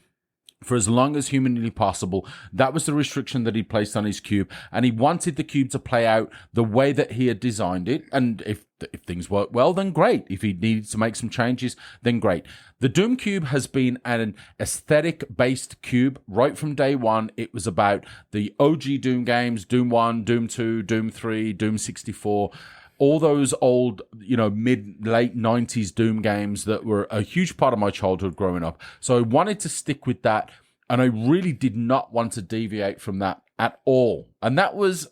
for as long as humanly possible. That was the restriction that he placed on his cube, and he wanted the cube to play out the way that he had designed it. And if things work well, then great. If he needs to make some changes, then great. The Doom Cube has been an aesthetic-based cube right from day one. It was about the OG Doom games, Doom 1, Doom 2, Doom 3, Doom 64, all those old, late 90s Doom games that were a huge part of my childhood growing up. So I wanted to stick with that, and I really did not want to deviate from that at all. And that was,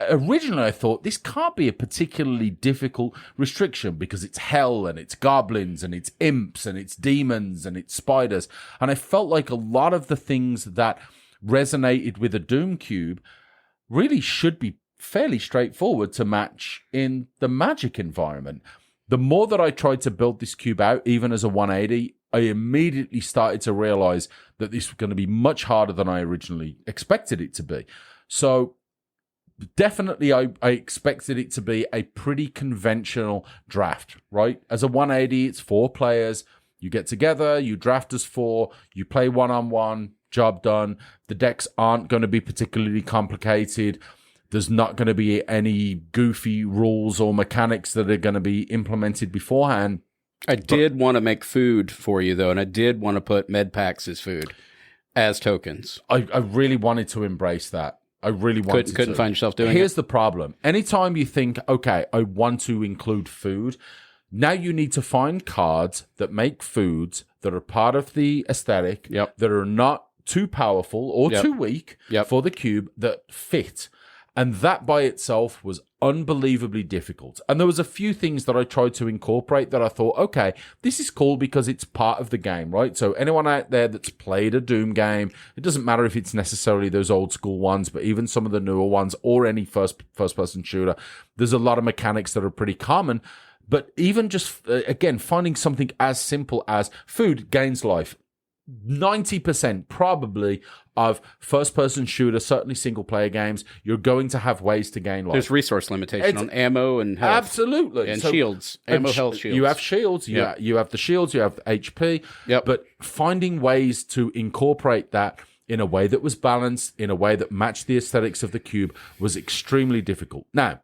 originally I thought, this can't be a particularly difficult restriction because it's hell and it's goblins and it's imps and it's demons and it's spiders. And I felt like a lot of the things that resonated with a Doom Cube really should be fairly straightforward to match in the Magic environment. The more that I tried to build this cube out, even as a 180, I immediately started to realize that this was going to be much harder than I originally expected it to be. So definitely I expected it to be a pretty conventional draft, right? As a 180, it's 4 players. You get together, you draft as 4, you play one-on-one, job done. The decks aren't going to be particularly complicated. There's not going to be any goofy rules or mechanics that are going to be implemented beforehand. I did want to make food for you, though, and I did want to put med packs as food, as tokens. I really wanted to embrace that. I really wanted couldn't to. find yourself doing Here's it. the problem. Anytime you think, okay, I want to include food, now you need to find cards that make foods that are part of the aesthetic, Yep. that are not too powerful or Yep. too weak Yep. for the cube, that fit. And that by itself was unbelievably difficult. And there was a few things that I tried to incorporate that I thought, okay, this is cool because it's part of the game, right? So anyone out there that's played a Doom game, it doesn't matter if it's necessarily those old school ones, but even some of the newer ones or any first person shooter, there's a lot of mechanics that are pretty common. But even just, again, finding something as simple as food gains life. 90% probably of first-person shooter, certainly single-player games, you're going to have ways to gain life. There's resource limitation on ammo and health. Absolutely. And shields. Ammo, health, shields. You have shields, Yep. you have the shields, you have HP. Yep. But finding ways to incorporate that in a way that was balanced, in a way that matched the aesthetics of the cube was extremely difficult. Now,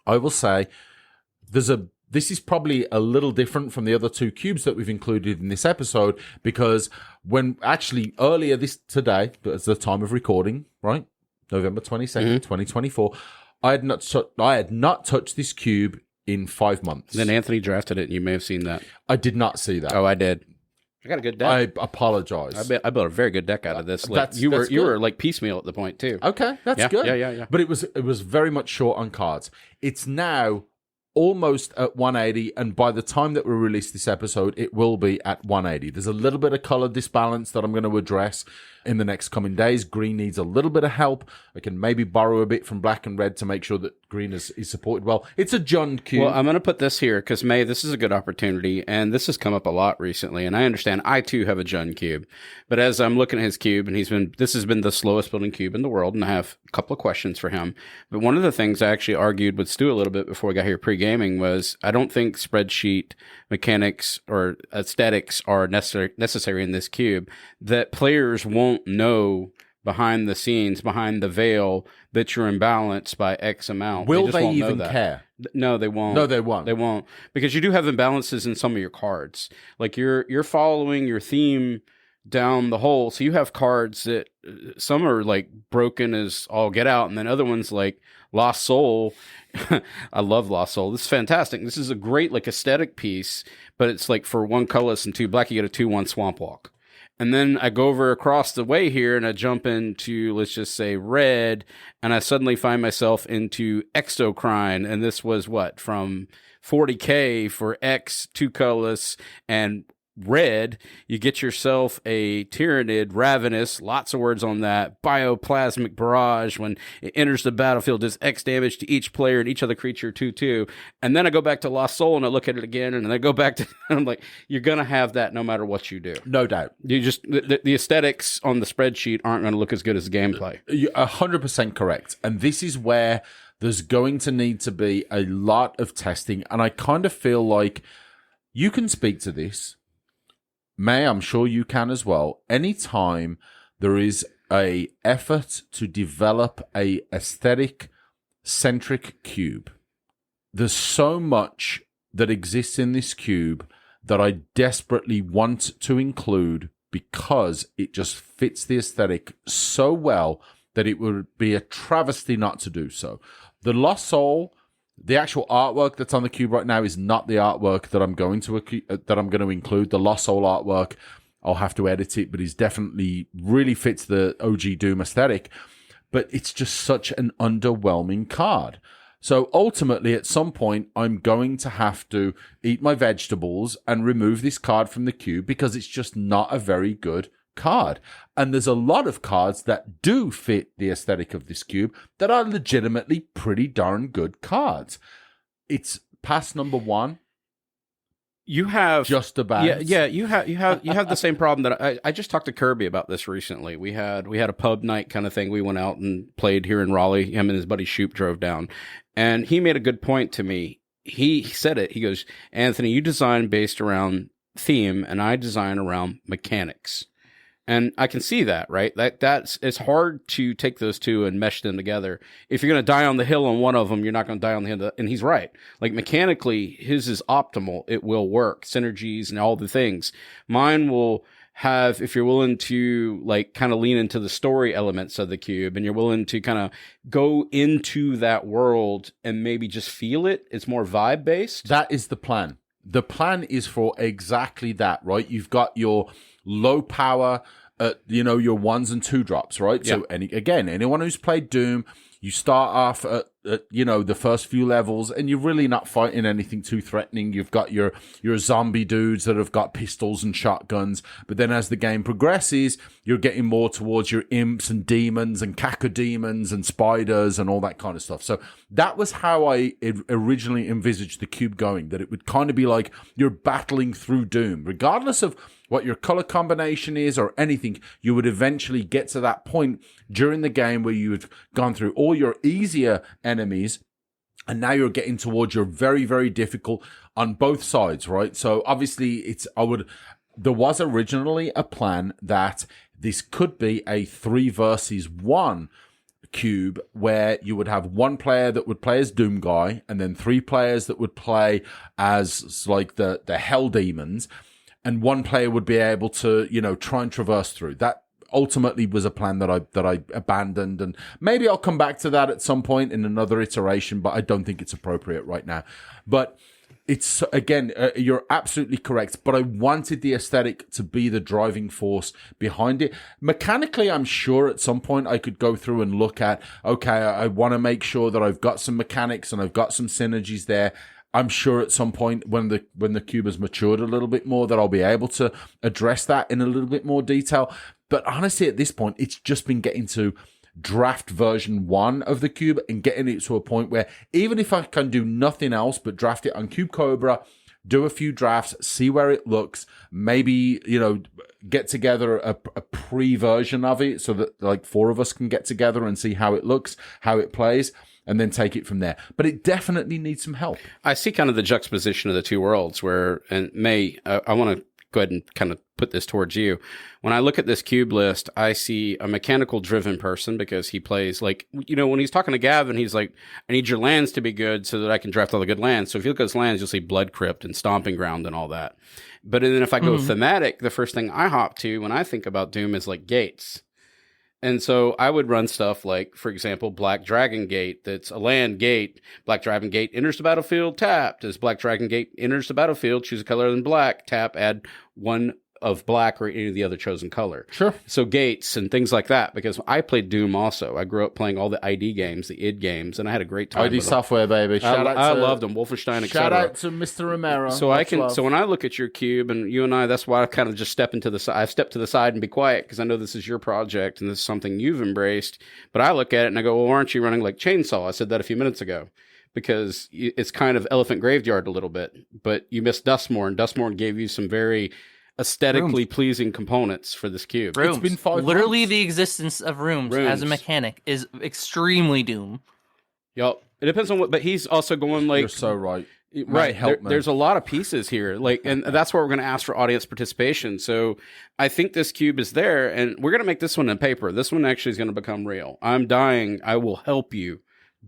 I will say this is probably a little different from the other two cubes that we've included in this episode, because when actually earlier today, at the time of recording, right, November 22nd, 2024, I had not touched this cube in 5 months. Then Anthony drafted it, and you may have seen that. I did not see that. Oh, I did. I got a good deck. I apologize. I built a very good deck out of this. Like, you were like piecemeal at the point too. Okay, that's Yeah, good. yeah. But it was very much short on cards. It's now almost at 180, and by the time that we release this episode, it will be at 180. There's a little bit of color disbalance that I'm going to address in the next coming days. Green needs a little bit of help. I can maybe borrow a bit from black and red to make sure that green is supported well. It's a John cube. Well, I'm going to put this here because, May, this is a good opportunity, and this has come up a lot recently, and I understand I, too, have a Jun cube. But as I'm looking at his cube, and this has been the slowest building cube in the world, and I have a couple of questions for him. But one of the things I actually argued with Stu a little bit before we got here pre-gaming was I don't think spreadsheet mechanics or aesthetics are necessary in this cube, that players won't know behind the scenes, behind the veil, that you're imbalanced by X amount. Will just they won't know even that. care? No, they won't. No, they won't. They won't. Because you do have imbalances in some of your cards. Like you're following your theme down the hole. So you have cards that some are like broken as all get out, and then other ones like Lost Soul. I love Lost Soul. This is fantastic. This is a great like aesthetic piece, but it's like for 1 colorless and 2 black, you get a 2/1 Swamp Walk. And then I go over across the way here and I jump into, let's just say, red, and I suddenly find myself into Exocrine. And this was what? From 40K for X, 2 colorless, and red. You get yourself a Tyrannid, Ravenous, lots of words on that, Bioplasmic Barrage. When it enters the battlefield, does X damage to each player and each other creature 2/2. And then I go back to Lost Soul and I look at it again, and then I go back to, I'm like, you're going to have that no matter what you do. No doubt. You just, the aesthetics on the spreadsheet aren't going to look as good as the gameplay. You're 100% correct. And this is where there's going to need to be a lot of testing. And I kind of feel like you can speak to this. May, I'm sure you can as well. Anytime there is a effort to develop a aesthetic centric cube, there's so much that exists in this cube that I desperately want to include because it just fits the aesthetic so well that it would be a travesty not to do so. The Lost Soul, the actual artwork that's on the cube right now is not the artwork that I'm going to include. The Lost Soul artwork, I'll have to edit it, but it definitely really fits the OG Doom aesthetic. But it's just such an underwhelming card. So ultimately, at some point, I'm going to have to eat my vegetables and remove this card from the cube because it's just not a very good card. And there's a lot of cards that do fit the aesthetic of this cube that are legitimately pretty darn good cards. It's past number 1. You have just about. Yeah. You have the same problem that I just talked to Kirby about this recently. We had a pub night kind of thing. We went out and played here in Raleigh. Him and his buddy Shoop drove down, and he made a good point to me. He said it. He goes, Anthony, you design based around theme, and I design around mechanics. And I can see that, right? It's hard to take those two and mesh them together. If you're going to die on the hill on one of them, you're not going to die on the hill. And he's right. Like mechanically, his is optimal. It will work. Synergies and all the things. Mine will have, if you're willing to like kind of lean into the story elements of the cube and you're willing to kind of go into that world and maybe just feel it, it's more vibe based. That is the plan. The plan is for exactly that, right? You've got your low power, your 1s and 2 drops, right? Yeah. So anyone who's played Doom, you start off at the first few levels and you're really not fighting anything too threatening. You've got your zombie dudes that have got pistols and shotguns. But then as the game progresses, you're getting more towards your imps and demons and cacodemons and spiders and all that kind of stuff. So that was how I originally envisaged the cube going, that it would kind of be like you're battling through Doom. Regardless of what your color combination is or anything, you would eventually get to that point during the game where you've gone through all your easier enemies and now you're getting towards your very, very difficult on both sides, right? So obviously there was originally a plan that this could be a 3 versus 1 cube where you would have 1 player that would play as Doom Guy and then 3 players that would play as like the Hell Demons. And 1 player would be able to, try and traverse through. That ultimately was a plan that I abandoned. And maybe I'll come back to that at some point in another iteration, but I don't think it's appropriate right now. But it's, again, you're absolutely correct. But I wanted the aesthetic to be the driving force behind it. Mechanically, I'm sure at some point I could go through and look at, okay, I want to make sure that I've got some mechanics and I've got some synergies there. I'm sure at some point when the cube has matured a little bit more that I'll be able to address that in a little bit more detail. But honestly, at this point, it's just been getting to draft version 1 of the cube and getting it to a point where even if I can do nothing else but draft it on Cube Cobra, do a few drafts, see where it looks, maybe, get together a pre-version of it so that like 4 of us can get together and see how it looks, how it plays, and then take it from there. But it definitely needs some help. I see kind of the juxtaposition of the 2 worlds where, and May, I want to go ahead and kind of put this towards you. When I look at this cube list, I see a mechanical driven person because he plays like, when he's talking to Gavin, he's like, I need your lands to be good so that I can draft all the good lands. So if you look at his lands, you'll see Blood Crypt and Stomping Ground and all that. But then if I go thematic, the first thing I hop to when I think about Doom is like gates. And so I would run stuff like, for example, Black Dragon Gate. That's a land gate. Black Dragon Gate enters the battlefield, tapped. As Black Dragon Gate enters the battlefield, choose a color other than black, tap, add 1 of black or any of the other chosen color. Sure. So gates and things like that, because I played Doom also. I grew up playing all the ID games, the id games, and I had a great time. ID Software, baby. I loved them, Wolfenstein, etc. Shout out to Mr. Romero. So so when I look at your cube, and you and I, that's why I kind of just step to the side. I step to the side and be quiet because I know this is your project and this is something you've embraced. But I look at it and I go, well, aren't you running like Chainsaw? I said that a few minutes ago. Because it's kind of Elephant Graveyard a little bit, but you missed Dustmore, and Dustmore gave you some very aesthetically pleasing components for this cube. Rooms. It's been 5 Literally months. the existence of rooms as a mechanic is extremely Doom. Yup. It depends on what, but he's also going like... You're so right. Right. Help me. There's a lot of pieces here. And that's why we're going to ask for audience participation. So I think this cube is there, and we're going to make this one in paper. This one actually is going to become real. I'm dying. I will help you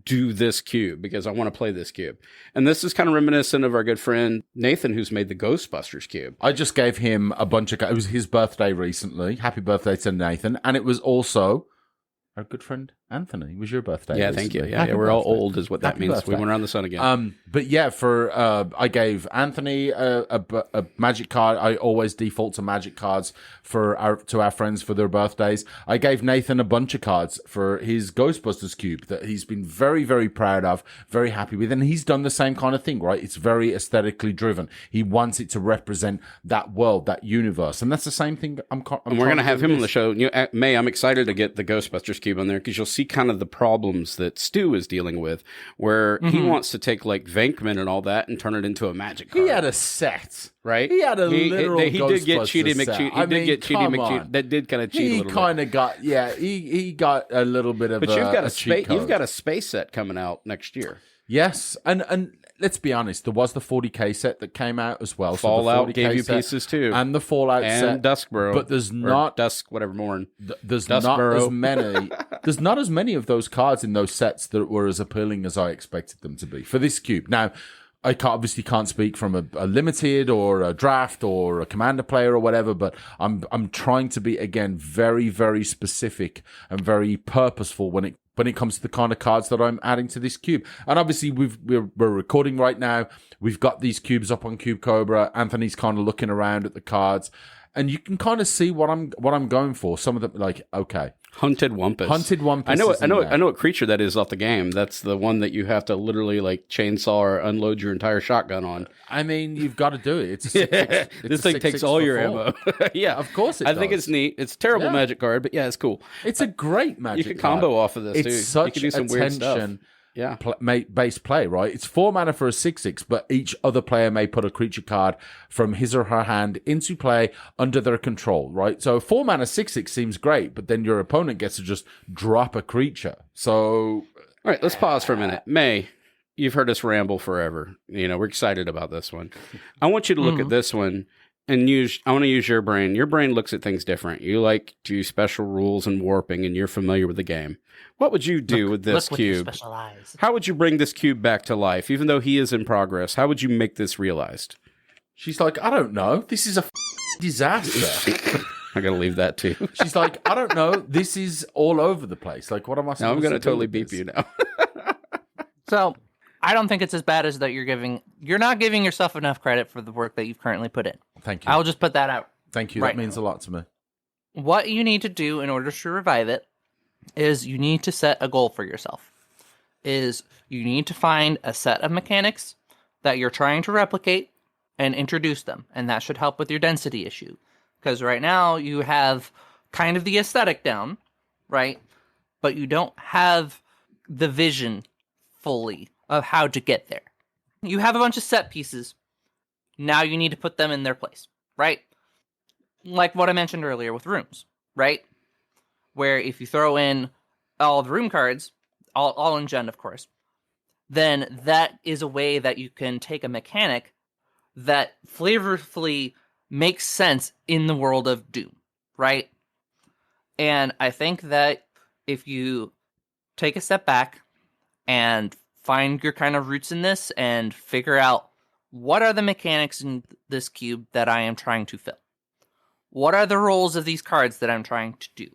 do this cube because I want to play this cube. And this is kind of reminiscent of our good friend Nathan, who's made the Ghostbusters cube. I just gave him a bunch of... It was his birthday recently. Happy birthday to Nathan. And it was also our good friend Anthony. It was your birthday. Yeah, recently. thank you. Happy Yeah, we're all birthday. old is what that Happy means. birthday. We went around the sun again. But yeah, I gave Anthony a magic card. I always default to magic cards to our friends for their birthdays. I gave Nathan a bunch of cards for his Ghostbusters cube that he's been very, very proud of, very happy with. And he's done the same kind of thing, right? It's very aesthetically driven. He wants it to represent that world, that universe. And that's the same thing and we're going to have him on the show. May, I'm excited to get the Ghostbusters cube on there because you'll see kind of the problems that Stu is dealing with, where he wants to take like Venkman and all that and turn it into a magic card. He had a set. Right? He had a literal he did get Ghostbusters Cheaty set. McCheaty. I mean, did get Cheaty come McCheaty. on. That did kind of cheat a He little bit. kind of got, he got a little bit of But you've got a cheat space. You've code. got a space set coming out next year. Yes, and let's be honest, there was the 40k set that came out as well. Fallout so the 40K gave you set pieces too, and the Fallout and set, Duskboro. but there's or not Dusk, whatever morn. There's Duskboro. not as many. There's not as many of those cards in those sets that were as appealing as I expected them to be for this cube. Now, obviously can't speak from a limited or a draft or a commander player or whatever, but I'm trying to be, again, very, very specific and very purposeful when it comes to the kind of cards that I'm adding to this cube. And obviously we're recording right now. We've got these cubes up on Cube Cobra. Anthony's kind of looking around at the cards, and you can kind of see what I'm going for. Some of them, like, okay. Hunted Wumpus. I know what creature that is off the game. That's the one that you have to literally like chainsaw or unload your entire shotgun on. I mean, you've got to do it. It's a 6/6. This thing takes all your ammo. Yeah, of course it I does. think it's neat. It's a terrible magic card, but yeah, it's cool. It's a great magic You can card. combo off of this, it's too. Such you can do some weird stuff. Yeah. Base play, right? It's 4 mana for a 6/6, but each other player may put a creature card from his or her hand into play under their control, right? So 4 mana 6/6 seems great, but then your opponent gets to just drop a creature. So, all right, let's pause for a minute. May, you've heard us ramble forever. You know, we're excited about this one. I want you to look at this one and I want to use your brain. Your brain looks at things different. You like to use special rules and warping, and you're familiar with the game. What would you do with this cube? How would you bring this cube back to life, even though he is in progress? How would you make this realized? She's like, I don't know. This is a disaster. I gotta leave that too. She's like, I don't know. This is all over the place. Like, what am I supposed to do? I'm gonna totally beep you now. So, I don't think it's as bad as that you're not giving yourself enough credit for the work that you've currently put in. Thank you. I'll just put that out. Thank you. Right. That means a lot to me. What you need to do in order to revive it is you need to set a goal for yourself. You need to find a set of mechanics that you're trying to replicate and introduce them. And that should help with your density issue. Because right now you have kind of the aesthetic down, right? But you don't have the vision fully of how to get there. You have a bunch of set pieces. Now you need to put them in their place, right? Like what I mentioned earlier with rooms, right? Where if you throw in all the room cards, all in Gen, of course, then that is a way that you can take a mechanic that flavorfully makes sense in the world of Doom, right? And I think that if you take a step back and find your kind of roots in this and figure out what are the mechanics in this cube that I am trying to fill? What are the roles of these cards that I'm trying to do?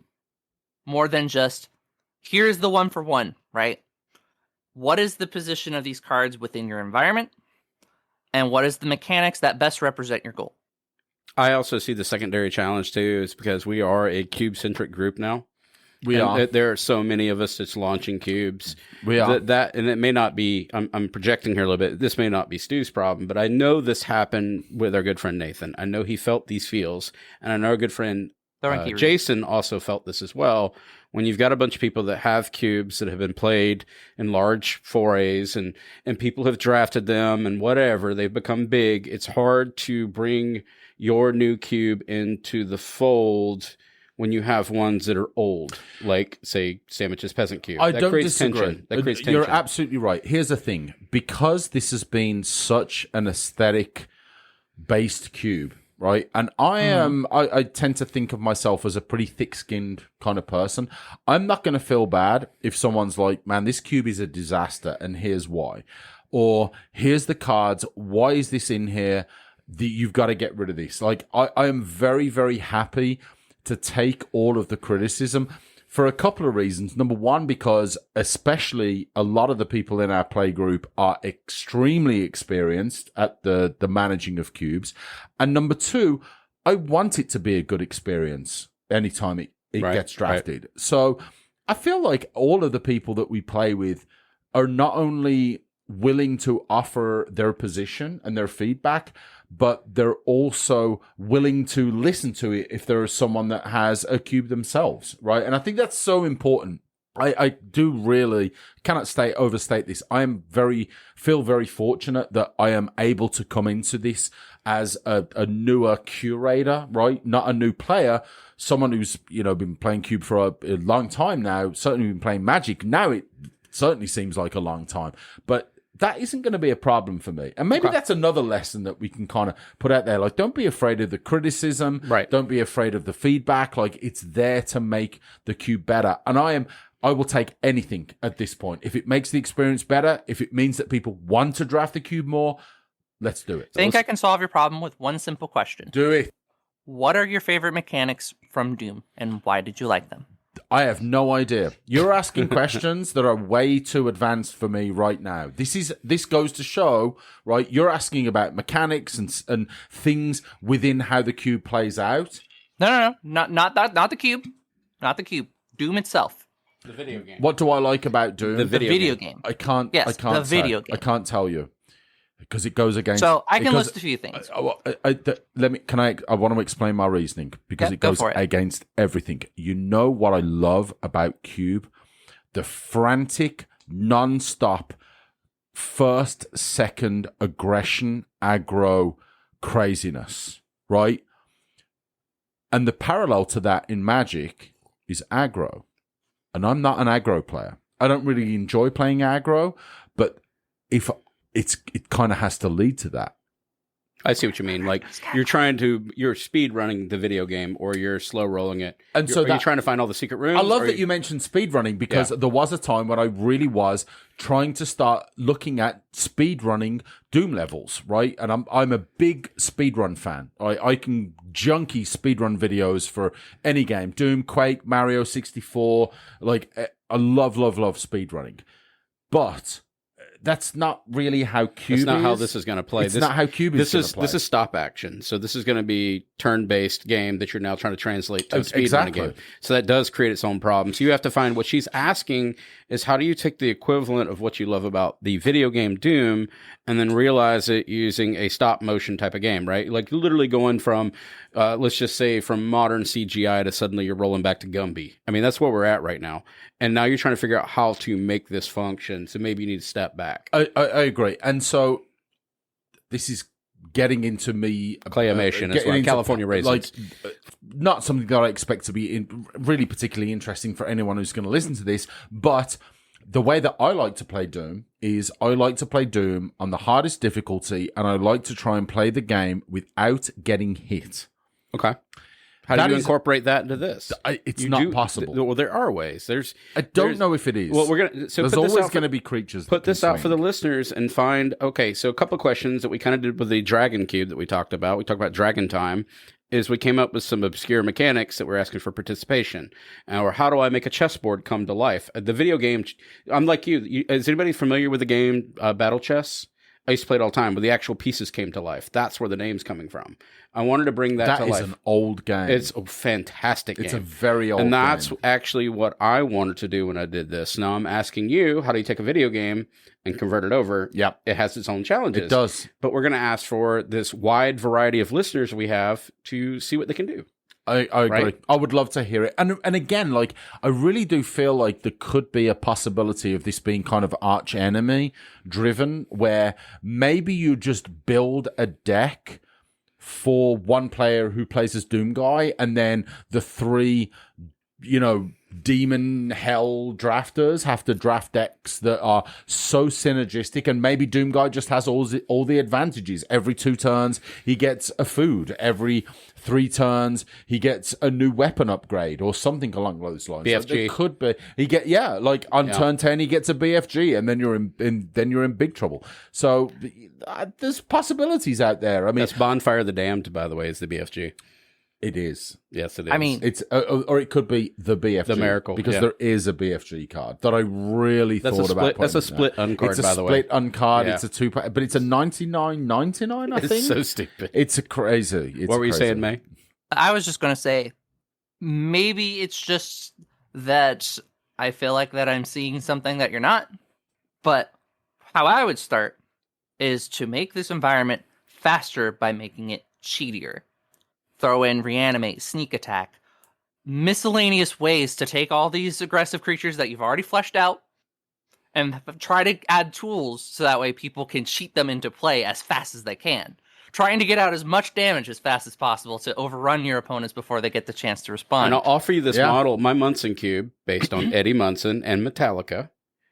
More than just, here's the 1-for-1, right? What is the position of these cards within your environment? And what is the mechanics that best represent your goal? I also see the secondary challenge, too, is because we are a cube-centric group now. There are so many of us that's launching cubes. We are. And it may not be, I'm projecting here a little bit, this may not be Stu's problem, but I know this happened with our good friend Nathan. I know he felt these feels, and I know our good friend Jason also felt this as well. When you've got a bunch of people that have cubes that have been played in large forays and people have drafted them and whatever, they've become big, it's hard to bring your new cube into the fold when you have ones that are old, like, say, Sandwich's Peasant Cube. I don't disagree. Tension. That creates tension. You're absolutely right. Here's the thing. Because this has been such an aesthetic-based cube, right? And I tend to think of myself as a pretty thick-skinned kind of person. I'm not going to feel bad if someone's like, man, this cube is a disaster, and here's why. Or, here's the cards. Why is this in here? You've got to get rid of this. Like, I am very, very happy to take all of the criticism for a couple of reasons. Number one, because especially a lot of the people in our play group are extremely experienced at the managing of cubes. And number two, I want it to be a good experience anytime it gets drafted. Right. So I feel like all of the people that we play with are not only willing to offer their position and their feedback, but they're also willing to listen to it if there is someone that has a cube themselves, right? And I think that's so important. I do really cannot overstate this. I am feel very fortunate that I am able to come into this as a newer curator, right? Not a new player, someone who's, been playing Cube for a long time now, certainly been playing Magic. Now it certainly seems like a long time, but that isn't going to be a problem for me. And maybe that's another lesson that we can kind of put out there. Like, don't be afraid of the criticism. Right. Don't be afraid of the feedback. Like, it's there to make the cube better. And I am I will take anything at this point. If it makes the experience better, if it means that people want to draft the cube more, let's do it. I can solve your problem with one simple question. Do it. What are your favorite mechanics from Doom, and why did you like them? I have no idea. You're asking questions that are way too advanced for me right now. This goes to show, right? You're asking about mechanics and things within how the cube plays out. No, not the cube, not the cube. Doom itself. The video game. What do I like about Doom? The video game. I can't. Yes, I can't the video say. game. I can't tell you because it goes against. So I can list a few things. Let me. Can I? I want to explain my reasoning because it goes against everything. You know what I love about Cube? The frantic, non-stop, first, second aggression, aggro craziness, right? And the parallel to that in Magic is aggro. And I'm not an aggro player. I don't really enjoy playing aggro, but if it kind of has to lead to that. I see what you mean. Like you're speed running the video game, or you're slow rolling it. And are you trying to find all the secret rooms? I love that you mentioned speed running because there was a time when I really was trying to start looking at speed running Doom levels, right? And I'm a big speedrun fan. I can junkie speedrun videos for any game. Doom, Quake, Mario 64. Like, I love speedrunning. But that's not really how Cube is. That's not how this is going to play. It's not how Cube is going to play. This is stop action. So this is going to be turn-based game that you're now trying to translate to a speedrunning game. So that does create its own problems. So you have to find what she's asking is how do you take the equivalent of what you love about the video game Doom and then realize it using a stop motion type of game, right? Like literally going from, let's just say from modern CGI to suddenly you're rolling back to Gumby. I mean, that's where we're at right now. And now you're trying to figure out how to make this function. So maybe you need to step back. I agree. And so this is getting into me. Claymation as well. California raisins. Like, not something that I expect to be really particularly interesting for anyone who's going to listen to this. But the way that I like to play Doom is I like to play Doom on the hardest difficulty. And I like to try and play the game without getting hit. Okay. How do you incorporate that into this? It's not possible. Well, there are ways. I don't know if it is. Well, we're gonna. So there's always going to be creatures. Put this out for the listeners and find. Okay, so a couple of questions that we kind of did with the Dragon Cube that we talked about. We talked about Dragon Time. Is we came up with some obscure mechanics that we're asking for participation, or how do I make a chessboard come to life? The video game. I'm like you. Is anybody familiar with the game Battle Chess? I used to play it all the time, but the actual pieces came to life. That's where the name's coming from. I wanted to bring that to life. That is an old game. It's a fantastic game. It's a very old game. And that's actually what I wanted to do when I did this. Now I'm asking you, how do you take a video game and convert it over? Yep. It has its own challenges. It does. But we're going to ask for this wide variety of listeners we have to see what they can do. I agree. Right? I would love to hear it. And again, like, I really do feel like there could be a possibility of this being kind of arch enemy driven, where maybe you just build a deck for one player who plays as Doom Guy, and then the three, demon hell drafters have to draft decks that are so synergistic, and maybe Doom Guy just has all the advantages. Every 2 turns he gets a food, every 3 turns he gets a new weapon upgrade or something along those lines. BFG. Like, it could be on turn 10 he gets a BFG, and then you're in big trouble. So there's possibilities out there. I mean, that's Bonfire of the Damned, by the way, is the BFG. It is. Yes, it is. I mean, it's or it could be the BFG, the Miracle, because there is a BFG card that I really thought about. That's a split uncard, by the way. It's a split uncard. Yeah. It's a 2-pack, but it's a 99.99. I think it's so stupid. It's a crazy. What were you saying, May? I was just going to say, maybe it's just that I feel like that I'm seeing something that you're not. But how I would start is to make this environment faster by making it cheatier. Throw in reanimate, sneak attack, miscellaneous ways to take all these aggressive creatures that you've already fleshed out and try to add tools so that way people can cheat them into play as fast as they can. Trying to get out as much damage as fast as possible to overrun your opponents before they get the chance to respond. And I'll offer you this model, my Munson Cube, based on Eddie Munson and Metallica.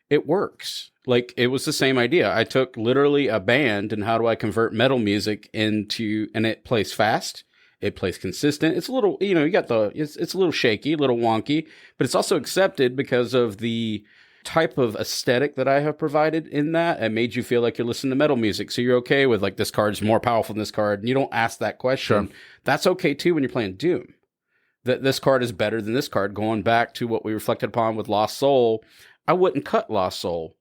It works. Like, it was the same idea. I took literally a band and how do I convert metal music and it plays fast. It plays consistent. It's a little, you got it's a little shaky, a little wonky, but it's also accepted because of the type of aesthetic that I have provided in that. It made you feel like you're listening to metal music. So you're okay with like, this card's more powerful than this card. And you don't ask that question. Sure. That's okay too when you're playing Doom. That this card is better than this card. Going back to what we reflected upon with Lost Soul, I wouldn't cut Lost Soul.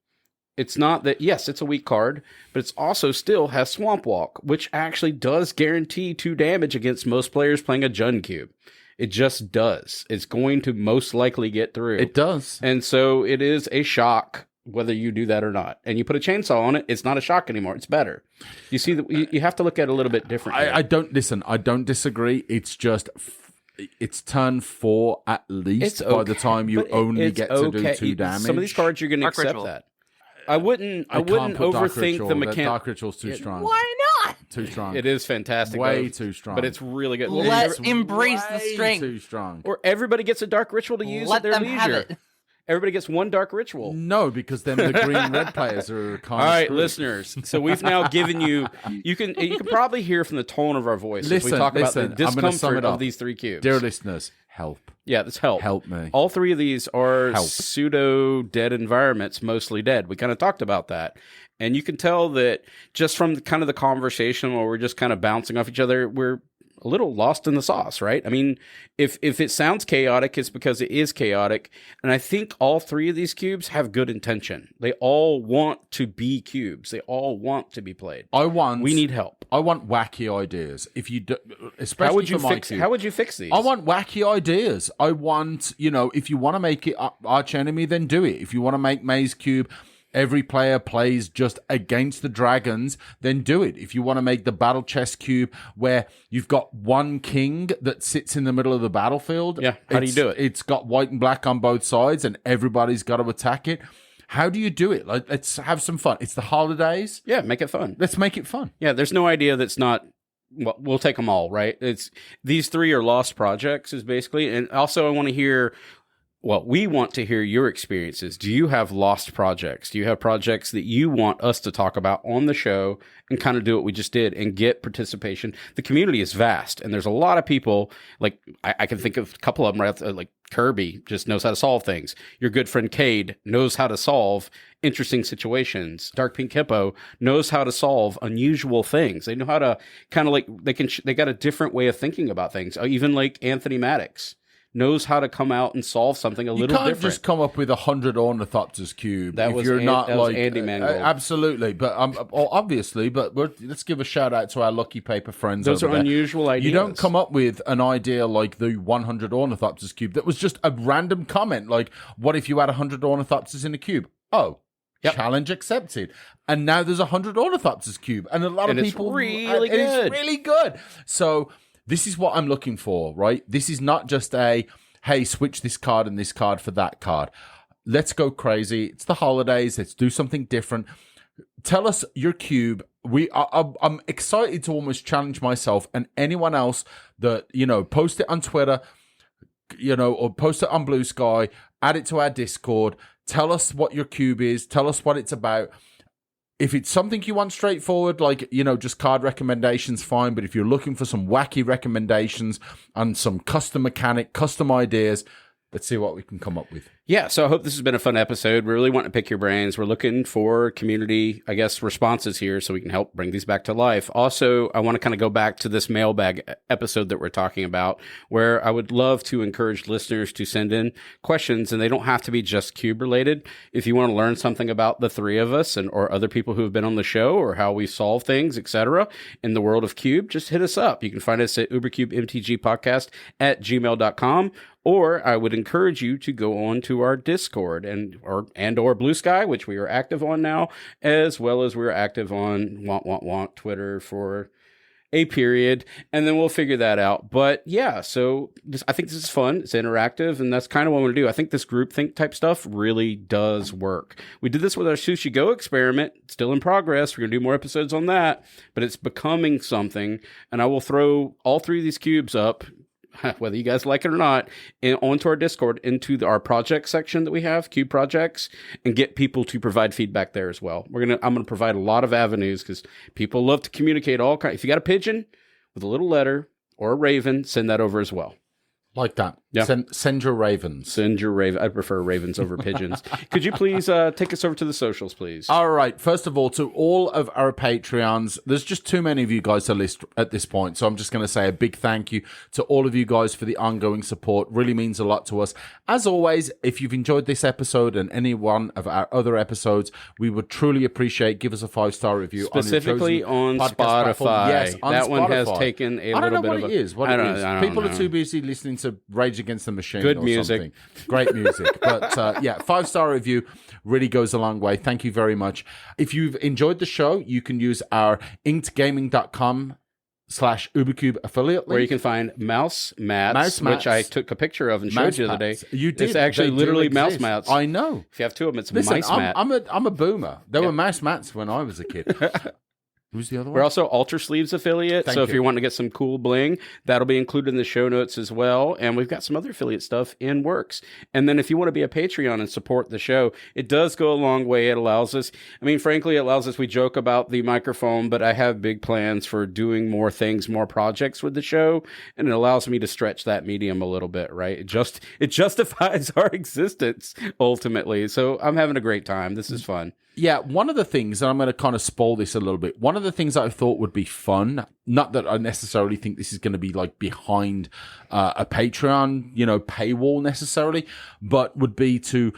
It's not that, yes, it's a weak card, but it's also still has Swamp Walk, which actually does guarantee 2 damage against most players playing a Jund Cube. It just does. It's going to most likely get through. It does. And so it is a shock whether you do that or not. And you put a chainsaw on it, it's not a shock anymore. It's better. You see, that you have to look at it a little bit differently. I don't disagree. It's just... It's turn 4 at least by the time you only get to do 2 damage. Some of these cards you're going to accept that. I wouldn't overthink the mechanic. Dark Ritual's too strong. Why not? Too strong. It is fantastic. Way too strong. But it's really good. Let's embrace the strength. Too strong. Or everybody gets a Dark Ritual to use at their leisure. Have it. Everybody gets 1 Dark Ritual. No, because then the green-red players are kind of all right, screwed. Listeners. So we've now given you... You can probably hear from the tone of our voice as we talk about the discomfort of these 3 cubes. Dear listeners, help. Yeah, this help. Help me. All 3 of these are pseudo-dead environments, mostly dead. We kind of talked about that. And you can tell that just from kind of the conversation where we're just kind of bouncing off each other, we're a little lost in the sauce, right? I mean, if it sounds chaotic, it's because it is chaotic. And I think all 3 of these cubes have good intention. They all want to be cubes. They all want to be played. We need help. I want wacky ideas. If you do, especially how would you fix these? I want wacky ideas. I want, if you want to make it arch enemy, then do it. If you want to make Maze Cube every player plays just against the dragons, then do it. If you want to make the battle chest cube where you've got 1 king that sits in the middle of the battlefield. Yeah, how do you do it? It's got white and black on both sides and everybody's got to attack it. How do you do it? Like, let's have some fun. It's the holidays. Yeah, make it fun. Let's make it fun. Yeah, there's no idea that's not... Well, we'll take them all, right? These 3 are lost projects, is basically... And also, I want to hear... Well, we want to hear your experiences. Do you have lost projects? Do you have projects that you want us to talk about on the show and kind of do what we just did and get participation? The community is vast, and there's a lot of people. Like I can think of a couple of them right like Kirby just knows how to solve things. Your good friend Cade knows how to solve interesting situations. Dark Pink Hippo knows how to solve unusual things. They know how to kind of like they got a different way of thinking about things. Even like Anthony Maddox knows how to come out and solve something a little different. You can't just come up with 100 Ornithopters cube that if was you're not that like was Andy Mangold. Absolutely, but obviously, but let's give a shout out to our lucky paper friends. Those are unusual ideas. You don't come up with an idea like the 100 Ornithopters cube that was just a random comment. Like, what if you had 100 Ornithopters in a cube? Oh. Yep. Challenge accepted. And now there's 100 Ornithopters cube, and a lot of people really good. It's really good. So. This is what I'm looking for, right? This is not just hey, switch this card and this card for that card. Let's go crazy. It's the holidays. Let's do something different. Tell us your cube. I'm excited to almost challenge myself and anyone else that, post it on Twitter, or post it on Blue Sky, add it to our Discord. Tell us what your cube is. Tell us what it's about. If it's something you want straightforward, like, just card recommendations, fine. But if you're looking for some wacky recommendations and some custom mechanic, custom ideas, let's see what we can come up with. Yeah, so I hope this has been a fun episode. We really want to pick your brains. We're looking for community, responses here so we can help bring these back to life. Also, I want to kind of go back to this mailbag episode that we're talking about, where I would love to encourage listeners to send in questions, and they don't have to be just cube related. If you want to learn something about the 3 of us or other people who have been on the show or how we solve things, etc., in the world of cube, just hit us up. You can find us at UberCubeMTGPodcast at gmail.com. Or I would encourage you to go on to our Discord and or Blue Sky, which we are active on now, as well as we're active on Twitter for a period, and then we'll figure that out. But yeah, so I think this is fun. It's interactive, and that's kind of what I want to do. I think this groupthink type stuff really does work. We did this with our Sushi Go experiment, still in progress. We're going to do more episodes on that, but it's becoming something, and I will throw all 3 of these cubes up, whether you guys like it or not, onto our Discord, into our project section that we have, Cube Projects, and get people to provide feedback there as well. I'm gonna provide a lot of avenues because people love to communicate all kinds. If you got a pigeon with a little letter, or a raven, send that over as well. Like that. Yeah. Send your ravens. Send your raven. I prefer ravens over pigeons. Could you please take us over to the socials, please? All right. First of all, to all of our Patreons, there's just too many of you guys to list at this point. So I'm just going to say a big thank you to all of you guys for the ongoing support. Really means a lot to us. As always, if you've enjoyed this episode and any one of our other episodes, we would truly appreciate. Give us a 5-star review. Specifically on podcast Spotify. platform. Yes, on that Spotify. one has taken a I don't little know bit what of it is. What I it don't is. know. People are too busy listening to Rage Against the Machine. Good or music. Something. Great music. But yeah, 5-star review really goes a long way. Thank you very much. If you've enjoyed the show, you can use our inkedgaming.com/UberCube affiliate link. Where you can find mouse mats, which I took a picture of and showed you the other day. You did. It's actually They literally do mouse exist. mats. I know. If you have two of them, it's Listen, mice mat. I'm a boomer. There were mouse mats when I was a kid. Who's the other one? We're also Alter Sleeves affiliate, so if you're wanting to get some cool bling, that'll be included in the show notes as well. And we've got some other affiliate stuff in works. And then if you want to be a Patreon and support the show, it does go a long way. It allows us, frankly, it allows us, we joke about the microphone, but I have big plans for doing more things, more projects with the show, and it allows me to stretch that medium a little bit, right? It justifies our existence, ultimately. So I'm having a great time. This is fun. Yeah, one of the things, and I'm going to kind of spoil this a little bit, one of the things that I thought would be fun, not that I necessarily think this is going to be like behind a Patreon, paywall necessarily, but would be to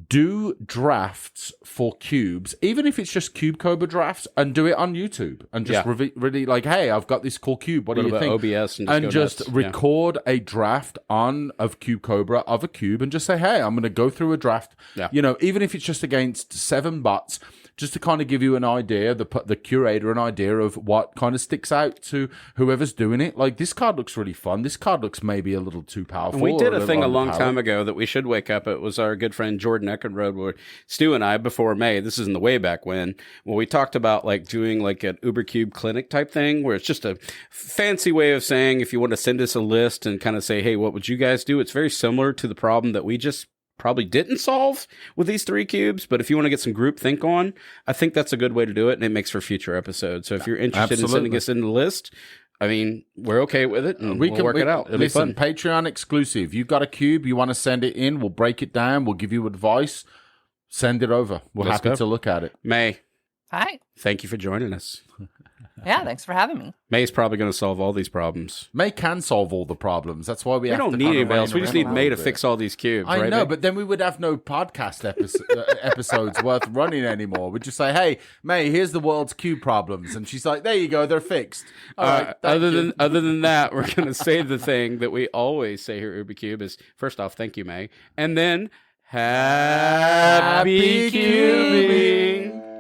do drafts for cubes, even if it's just Cube Cobra drafts, and do it on YouTube and just really like, hey, I've got this cool cube. What do you think? OBS and just record a draft of Cube Cobra of a cube and just say, hey, I'm going to go through a draft. Yeah. Even if it's just against 7 bots, just to kind of give you an idea, the curator an idea of what kind of sticks out to whoever's doing it. Like, this card looks really fun. This card looks maybe a little too powerful. We did a thing a long time ago that we should wake up. It was our good friend Jordan Eckenrode, where Stu and I, before May, this is in the way back when we talked about like doing like an UberCube clinic type thing, where it's just a fancy way of saying, if you want to send us a list and kind of say, hey, what would you guys do? It's very similar to the problem that we just probably didn't solve with these 3 cubes, but if you want to get some group think on, I think that's a good way to do it, and it makes for future episodes. So if you're interested in sending us in the list, we're okay with it, and we'll work it out. It'll listen, be fun. Patreon exclusive. You've got a cube, you want to send it in, we'll break it down, we'll give you advice, send it over. We're happy to look at it. May, Hi. thank you for joining us. Yeah, thanks for having me. May's probably going to solve all these problems. May can solve all the problems. That's why we have don't to need kind of anybody else. We just need May to bit. fix all these cubes. I right, know, May? but then we would have no podcast episodes worth running anymore. We'd just say, hey, May, here's the world's cube problems. And she's like, there you go, they're fixed. All right, other than that, we're going to say the thing that we always say here at UberCube is, first off, thank you, May. And then, happy cubing.